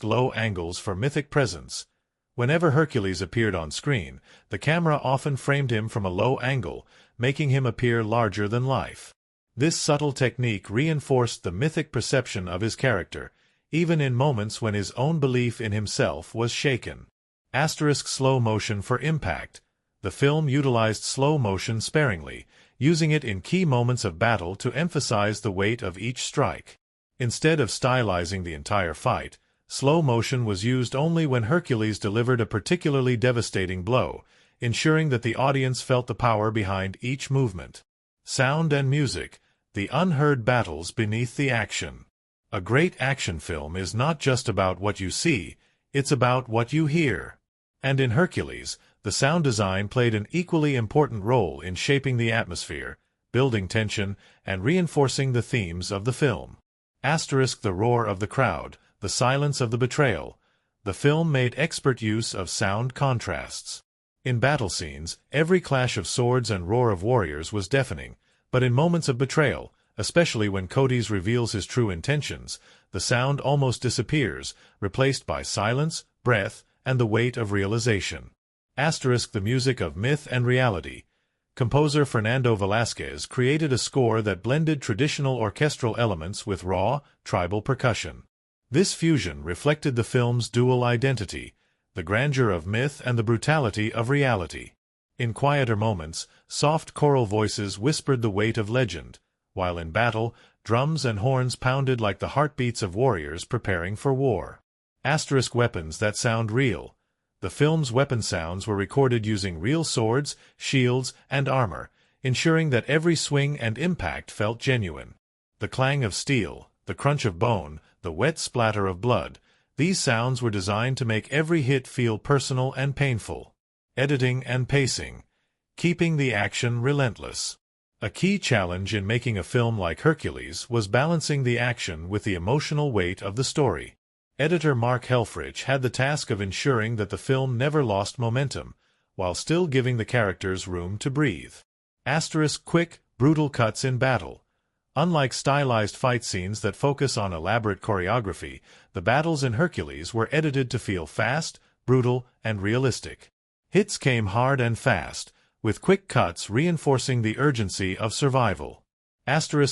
Low angles for mythic presence. Whenever Hercules appeared on screen, the camera often framed him from a low angle, making him appear larger than life. This subtle technique reinforced the mythic perception of his character, even in moments when his own belief in himself was shaken. Slow motion for impact. The film utilized slow motion sparingly, using it in key moments of battle to emphasize the weight of each strike. Instead of stylizing the entire fight, slow motion was used only when Hercules delivered a particularly devastating blow, ensuring that the audience felt the power behind each movement. Sound and music. The unheard battles beneath the action. A great action film is not just about what you see, it's about what you hear. And in Hercules, the sound design played an equally important role in shaping the atmosphere, building tension, and reinforcing the themes of the film. The roar of the crowd, the silence of the betrayal. The film made expert use of sound contrasts. In battle scenes, every clash of swords and roar of warriors was deafening, but in moments of betrayal, especially when Codes reveals his true intentions, the sound almost disappears, replaced by silence, breath, and the weight of realization. The music of myth and reality. Composer Fernando Velázquez created a score that blended traditional orchestral elements with raw, tribal percussion. This fusion reflected the film's dual identity, the grandeur of myth and the brutality of reality. In quieter moments, soft choral voices whispered the weight of legend, while in battle, drums and horns pounded like the heartbeats of warriors preparing for war. Weapons that sound real. The film's weapon sounds were recorded using real swords, shields, and armor, ensuring that every swing and impact felt genuine. The clang of steel, the crunch of bone, the wet splatter of blood, these sounds were designed to make every hit feel personal and painful. Editing and pacing. Keeping the action relentless. A key challenge in making a film like Hercules was balancing the action with the emotional weight of the story. Editor Mark Helfrich had the task of ensuring that the film never lost momentum, while still giving the characters room to breathe. Quick, brutal cuts in battle. Unlike stylized fight scenes that focus on elaborate choreography, the battles in Hercules were edited to feel fast, brutal, and realistic. Hits came hard and fast, with quick cuts reinforcing the urgency of survival.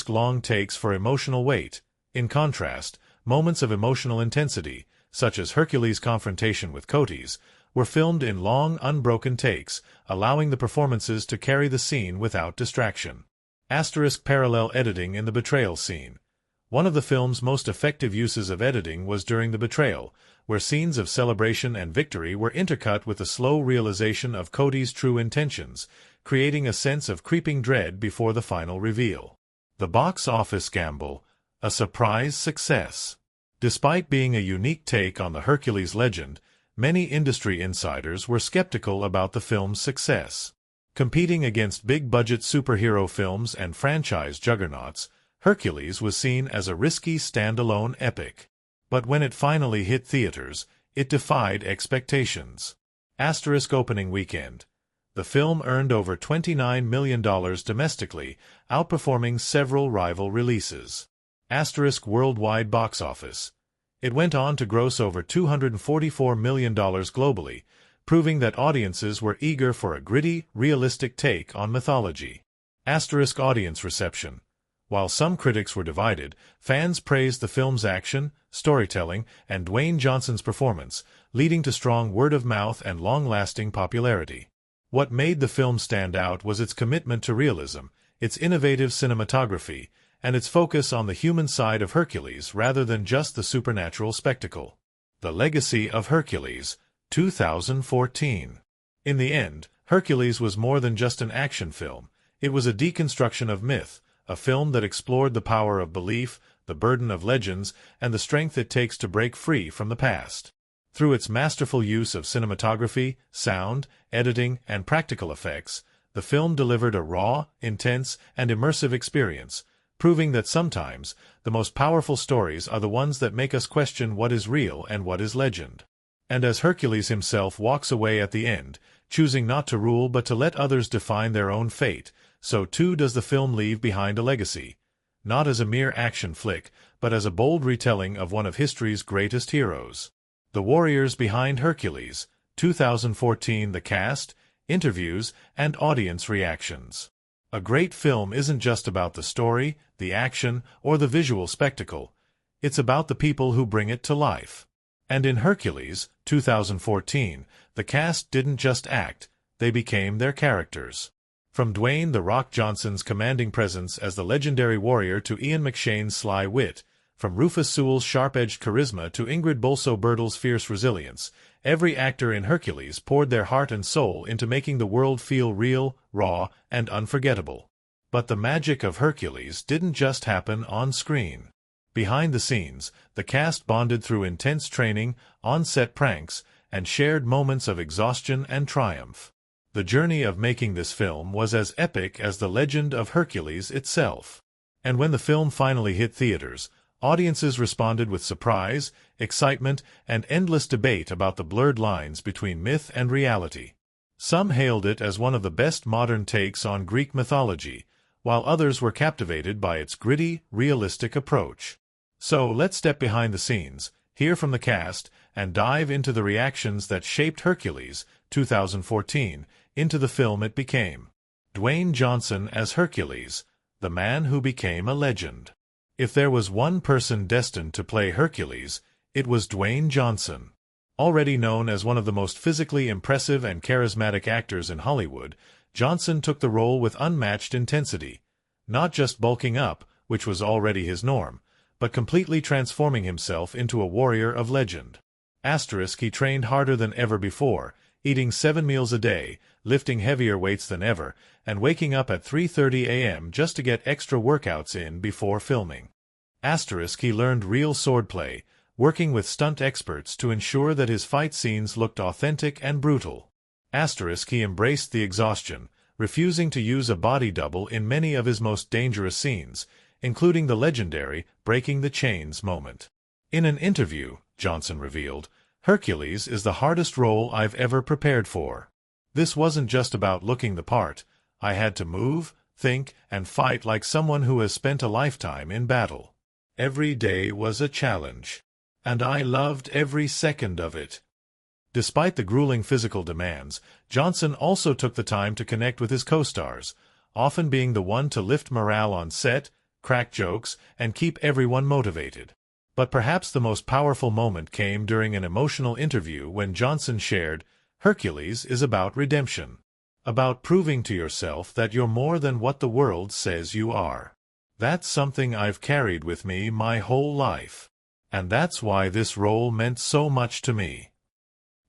Long takes for emotional weight. In contrast, moments of emotional intensity, such as Hercules' confrontation with Codes, were filmed in long, unbroken takes, allowing the performances to carry the scene without distraction. Parallel editing in the betrayal scene. One of the film's most effective uses of editing was during the betrayal, where scenes of celebration and victory were intercut with the slow realization of Codes' true intentions, creating a sense of creeping dread before the final reveal. The box office gamble. A surprise success. Despite being a unique take on the Hercules legend, many industry insiders were skeptical about the film's success. Competing against big-budget superhero films and franchise juggernauts, Hercules was seen as a risky standalone epic. But when it finally hit theaters, it defied expectations. Opening weekend. The film earned over $29 million domestically, outperforming several rival releases. Worldwide box office. It went on to gross over $244 million globally, proving that audiences were eager for a gritty, realistic take on mythology. Audience reception. While some critics were divided, fans praised the film's action, storytelling, and Dwayne Johnson's performance, leading to strong word-of-mouth and long-lasting popularity. What made the film stand out was its commitment to realism, its innovative cinematography, and its focus on the human side of Hercules rather than just the supernatural spectacle. The Legacy of Hercules, 2014. In the end, Hercules was more than just an action film. It was a deconstruction of myth, a film that explored the power of belief, the burden of legends, and the strength it takes to break free from the past. Through its masterful use of cinematography, sound, editing, and practical effects, the film delivered a raw, intense, and immersive experience, proving that sometimes the most powerful stories are the ones that make us question what is real and what is legend. And as Hercules himself walks away at the end, choosing not to rule but to let others define their own fate, so too does the film leave behind a legacy, not as a mere action flick, but as a bold retelling of one of history's greatest heroes. The warriors behind Hercules, 2014. The cast, interviews, and audience reactions. A great film isn't just about the story, the action, or the visual spectacle. It's about the people who bring it to life. And in Hercules, 2014, the cast didn't just act, they became their characters. From Dwayne "The Rock" Johnson's commanding presence as the legendary warrior to Ian McShane's sly wit, from Rufus Sewell's sharp-edged charisma to Ingrid Bolso-Bertel's fierce resilience, every actor in Hercules poured their heart and soul into making the world feel real, raw, and unforgettable. But the magic of Hercules didn't just happen on screen. Behind the scenes, the cast bonded through intense training, on-set pranks, and shared moments of exhaustion and triumph. The journey of making this film was as epic as the legend of Hercules itself. And when the film finally hit theaters, audiences responded with surprise, excitement, and endless debate about the blurred lines between myth and reality. Some hailed it as one of the best modern takes on Greek mythology, while others were captivated by its gritty, realistic approach. So let's step behind the scenes, hear from the cast, and dive into the reactions that shaped Hercules, 2014, into the film it became. Dwayne Johnson as Hercules, the man who became a legend. If there was one person destined to play Hercules, it was Dwayne Johnson. Already known as one of the most physically impressive and charismatic actors in Hollywood, Johnson took the role with unmatched intensity, not just bulking up, which was already his norm, but completely transforming himself into a warrior of legend. He trained harder than ever before, eating 7 meals a day, lifting heavier weights than ever, and waking up at 3:30 a.m. just to get extra workouts in before filming. He learned real swordplay, working with stunt experts to ensure that his fight scenes looked authentic and brutal. He embraced the exhaustion, refusing to use a body double in many of his most dangerous scenes, including the legendary breaking the chains moment. In an interview, Johnson revealed, "Hercules is the hardest role I've ever prepared for. This wasn't just about looking the part. I had to move, think, and fight like someone who has spent a lifetime in battle. Every day was a challenge. And I loved every second of it." Despite the grueling physical demands, Johnson also took the time to connect with his co-stars, often being the one to lift morale on set, crack jokes, and keep everyone motivated. But perhaps the most powerful moment came during an emotional interview when Johnson shared, "Hercules is about redemption. About proving to yourself that you're more than what the world says you are. That's something I've carried with me my whole life. And that's why this role meant so much to me."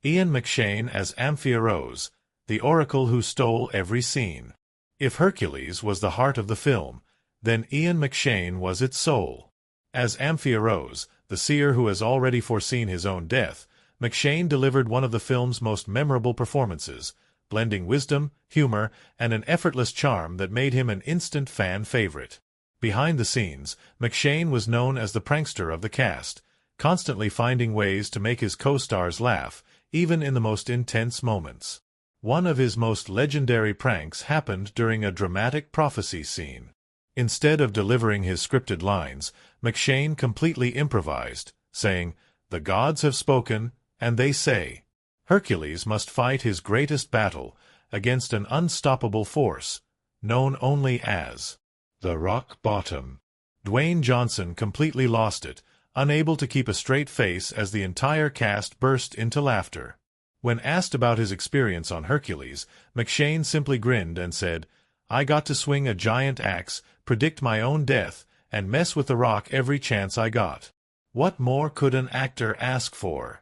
Ian McShane as Amphiaraos, the oracle who stole every scene. If Hercules was the heart of the film, then Ian McShane was its soul. As Amphiaraos, the seer who has already foreseen his own death, McShane delivered one of the film's most memorable performances, blending wisdom, humor, and an effortless charm that made him an instant fan favorite. Behind the scenes, McShane was known as the prankster of the cast, constantly finding ways to make his co-stars laugh, even in the most intense moments. One of his most legendary pranks happened during a dramatic prophecy scene. Instead of delivering his scripted lines, McShane completely improvised, saying, "The gods have spoken, and they say, Hercules must fight his greatest battle against an unstoppable force, known only as the rock bottom." Dwayne Johnson completely lost it, unable to keep a straight face as the entire cast burst into laughter. When asked about his experience on Hercules, McShane simply grinned and said, "I got to swing a giant axe, predict my own death, and mess with the rock every chance I got. What more could an actor ask for?"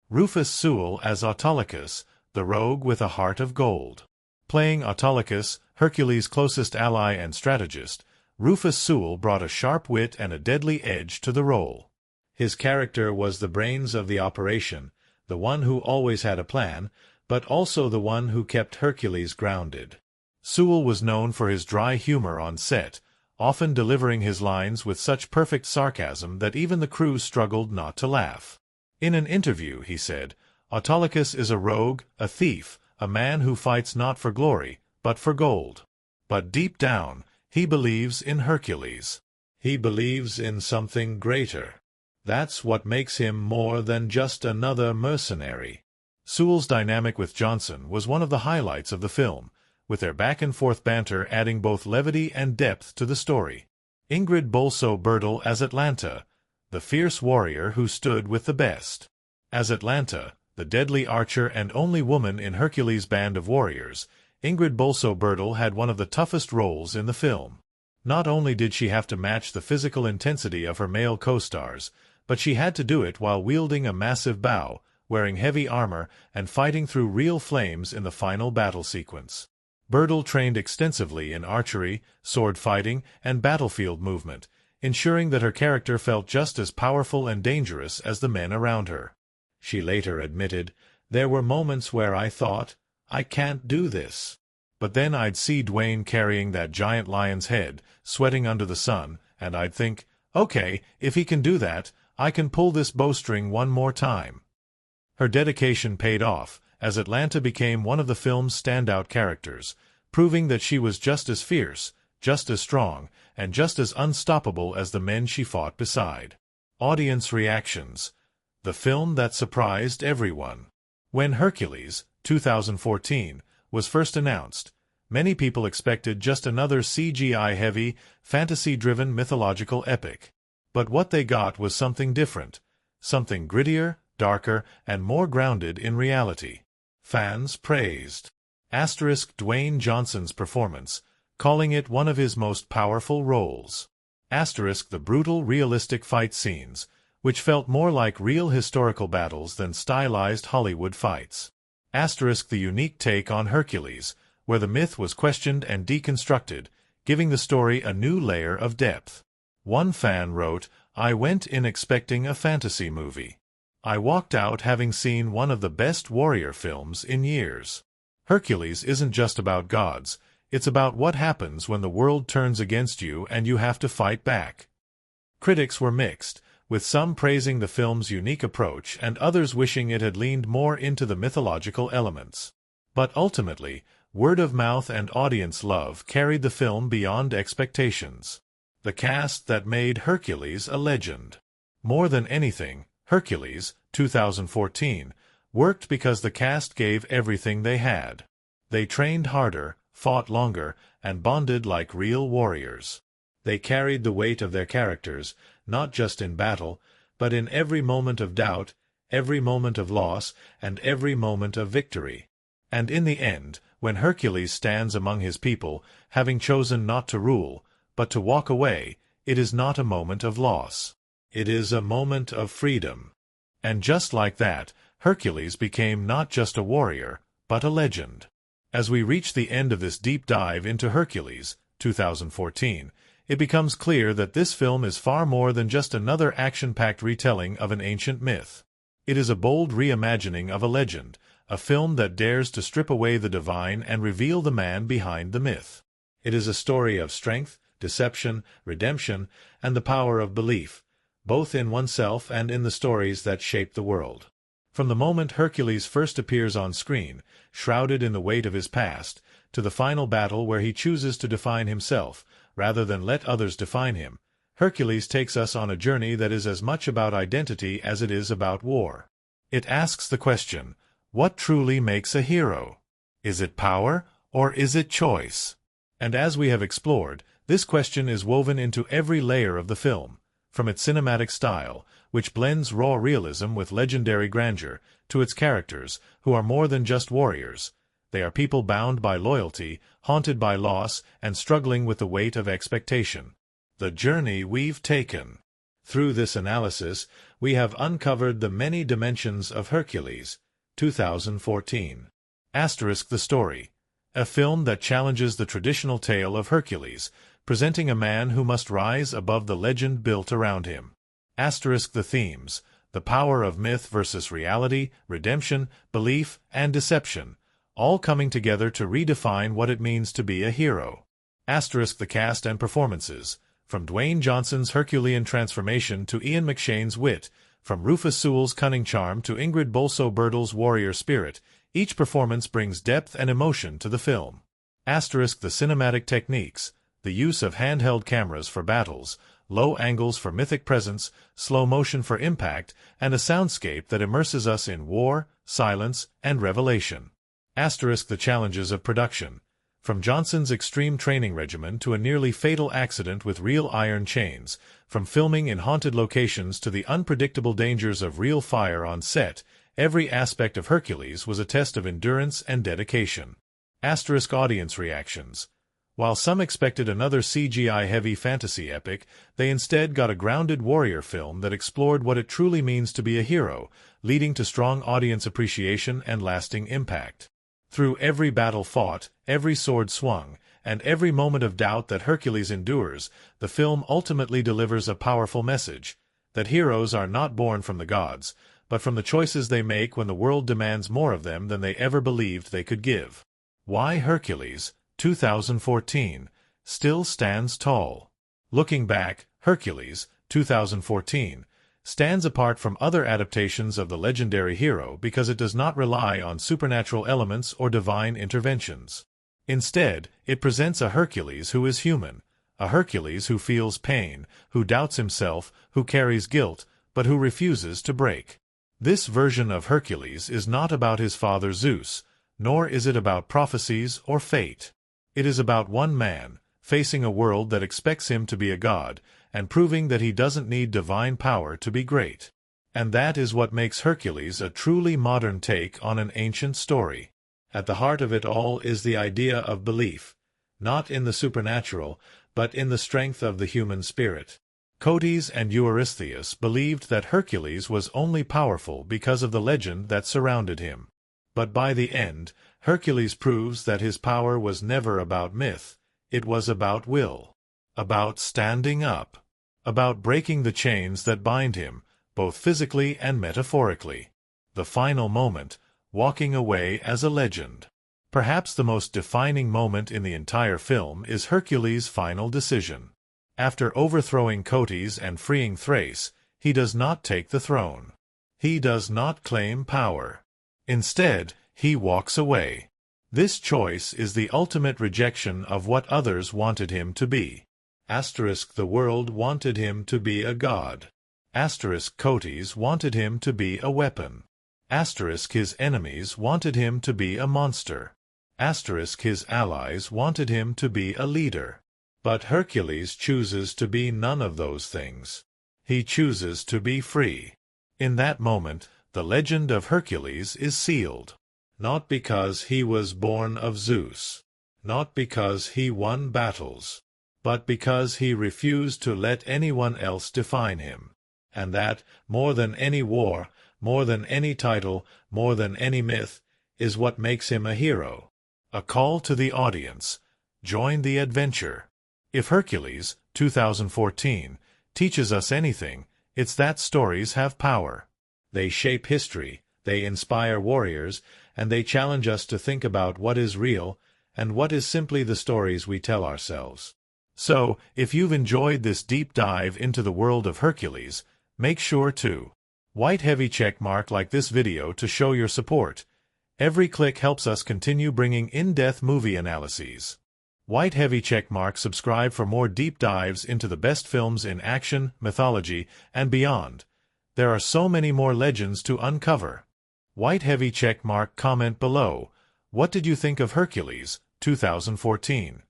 Rufus Sewell as Autolycus, the rogue with a heart of gold. Playing Autolycus, Hercules' closest ally and strategist, Rufus Sewell brought a sharp wit and a deadly edge to the role. His character was the brains of the operation, the one who always had a plan, but also the one who kept Hercules grounded. Sewell was known for his dry humor on set, often delivering his lines with such perfect sarcasm that even the crew struggled not to laugh. In an interview, he said, "Autolycus is a rogue, a thief, a man who fights not for glory, but for gold. But deep down, he believes in Hercules. He believes in something greater. That's what makes him more than just another mercenary." Sewell's dynamic with Johnson was one of the highlights of the film, with their back-and-forth banter adding both levity and depth to the story. Ingrid Bolso-Bertel as Atlanta, the fierce warrior who stood with the best. As Atlanta, the deadly archer and only woman in Hercules' band of warriors, Ingrid Bolso-Bertel had one of the toughest roles in the film. Not only did she have to match the physical intensity of her male co-stars, but she had to do it while wielding a massive bow, wearing heavy armor, and fighting through real flames in the final battle sequence. Bertel trained extensively in archery, sword fighting, and battlefield movement, ensuring that her character felt just as powerful and dangerous as the men around her. She later admitted, "There were moments where I thought, I can't do this. But then I'd see Dwayne carrying that giant lion's head, sweating under the sun, and I'd think, okay, if he can do that, I can pull this bowstring one more time." Her dedication paid off, as Atlanta became one of the film's standout characters, proving that she was just as fierce, just as strong, and just as unstoppable as the men she fought beside. Audience reactions. The film that surprised everyone. When Hercules, 2014, was first announced, many people expected just another CGI-heavy, fantasy-driven mythological epic. But what they got was something different, something grittier, darker, and more grounded in reality. Fans praised Dwayne Johnson's performance, calling it one of his most powerful roles. The brutal, realistic fight scenes, which felt more like real historical battles than stylized Hollywood fights. The unique take on Hercules, where the myth was questioned and deconstructed, giving the story a new layer of depth. One fan wrote, "I went in expecting a fantasy movie. I walked out having seen one of the best warrior films in years." Hercules isn't just about gods, it's about what happens when the world turns against you and you have to fight back. Critics were mixed, with some praising the film's unique approach and others wishing it had leaned more into the mythological elements. But ultimately, word of mouth and audience love carried the film beyond expectations. The cast that made Hercules a legend. More than anything, Hercules, 2014, worked because the cast gave everything they had. They trained harder, fought longer, and bonded like real warriors. They carried the weight of their characters, not just in battle, but in every moment of doubt, every moment of loss, and every moment of victory. And in the end, when Hercules stands among his people, having chosen not to rule, but to walk away, it is not a moment of loss. It is a moment of freedom. And just like that, Hercules became not just a warrior, but a legend. As we reach the end of this deep dive into Hercules, 2014, it becomes clear that this film is far more than just another action-packed retelling of an ancient myth. It is a bold reimagining of a legend, a film that dares to strip away the divine and reveal the man behind the myth. It is a story of strength, deception, redemption, and the power of belief, both in oneself and in the stories that shape the world. From the moment Hercules first appears on screen, shrouded in the weight of his past, to the final battle where he chooses to define himself, rather than let others define him, Hercules takes us on a journey that is as much about identity as it is about war. It asks the question, what truly makes a hero? Is it power, or is it choice? And as we have explored, this question is woven into every layer of the film, from its cinematic style, which blends raw realism with legendary grandeur, to its characters, who are more than just warriors. They are people bound by loyalty, haunted by loss, and struggling with the weight of expectation. The journey we've taken. Through this analysis, we have uncovered the many dimensions of Hercules, 2014. The story. A film that challenges the traditional tale of Hercules, presenting a man who must rise above the legend built around him. The themes. The power of myth versus reality, redemption, belief, and deception, all coming together to redefine what it means to be a hero. The cast and performances. From Dwayne Johnson's Herculean transformation to Ian McShane's wit, from Rufus Sewell's cunning charm to Ingrid Bolso-Bertel's warrior spirit, each performance brings depth and emotion to the film. The cinematic techniques. The use of handheld cameras for battles, low angles for mythic presence, slow motion for impact, and a soundscape that immerses us in war, silence, and revelation. The challenges of production. From Johnson's extreme training regimen to a nearly fatal accident with real iron chains, from filming in haunted locations to the unpredictable dangers of real fire on set, every aspect of Hercules was a test of endurance and dedication. Audience reactions. While some expected another CGI-heavy fantasy epic, they instead got a grounded warrior film that explored what it truly means to be a hero, leading to strong audience appreciation and lasting impact. Through every battle fought, every sword swung, and every moment of doubt that Hercules endures, the film ultimately delivers a powerful message, that heroes are not born from the gods, but from the choices they make when the world demands more of them than they ever believed they could give. Why Hercules, 2014, still stands tall. Looking back, Hercules, 2014, stands apart from other adaptations of the legendary hero because it does not rely on supernatural elements or divine interventions. Instead, it presents a Hercules who is human, a Hercules who feels pain, who doubts himself, who carries guilt, but who refuses to break. This version of Hercules is not about his father Zeus, nor is it about prophecies or fate. It is about one man, facing a world that expects him to be a god, and proving that he doesn't need divine power to be great. And that is what makes Hercules a truly modern take on an ancient story. At the heart of it all is the idea of belief, not in the supernatural, but in the strength of the human spirit. Cotys and Eurystheus believed that Hercules was only powerful because of the legend that surrounded him. But by the end, Hercules proves that his power was never about myth, it was about will, about standing up, about breaking the chains that bind him, both physically and metaphorically. The final moment, walking away as a legend. Perhaps the most defining moment in the entire film is Hercules' final decision. After overthrowing Cotys and freeing Thrace, he does not take the throne. He does not claim power. Instead, he walks away. This choice is the ultimate rejection of what others wanted him to be. The world wanted him to be a god. Cotys wanted him to be a weapon. His enemies wanted him to be a monster. His allies wanted him to be a leader. But Hercules chooses to be none of those things. He chooses to be free. In that moment, the legend of Hercules is sealed. Not because he was born of Zeus, not because he won battles, but because he refused to let anyone else define him. And that, more than any war, more than any title, more than any myth, is what makes him a hero. A call to the audience. Join the adventure. If Hercules, 2014, teaches us anything, it's that stories have power. They shape history, they inspire warriors, and they challenge us to think about what is real and what is simply the stories we tell ourselves. So, if you've enjoyed this deep dive into the world of Hercules, make sure to white heavy checkmark like this video to show your support. Every click helps us continue bringing in-depth movie analyses. White heavy checkmark subscribe for more deep dives into the best films in action, mythology, and beyond. There are so many more legends to uncover. White heavy checkmark comment below. What did you think of Hercules, 2014?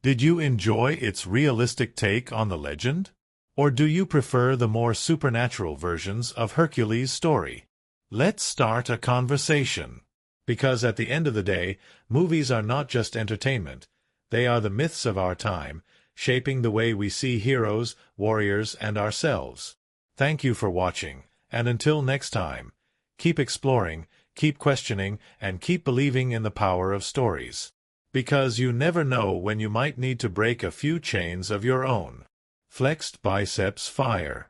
Did you enjoy its realistic take on the legend? Or do you prefer the more supernatural versions of Hercules' story? Let's start a conversation. Because at the end of the day, movies are not just entertainment. They are the myths of our time, shaping the way we see heroes, warriors, and ourselves. Thank you for watching, and until next time, keep exploring, keep questioning, and keep believing in the power of stories. Because you never know when you might need to break a few chains of your own. Flexed biceps fire.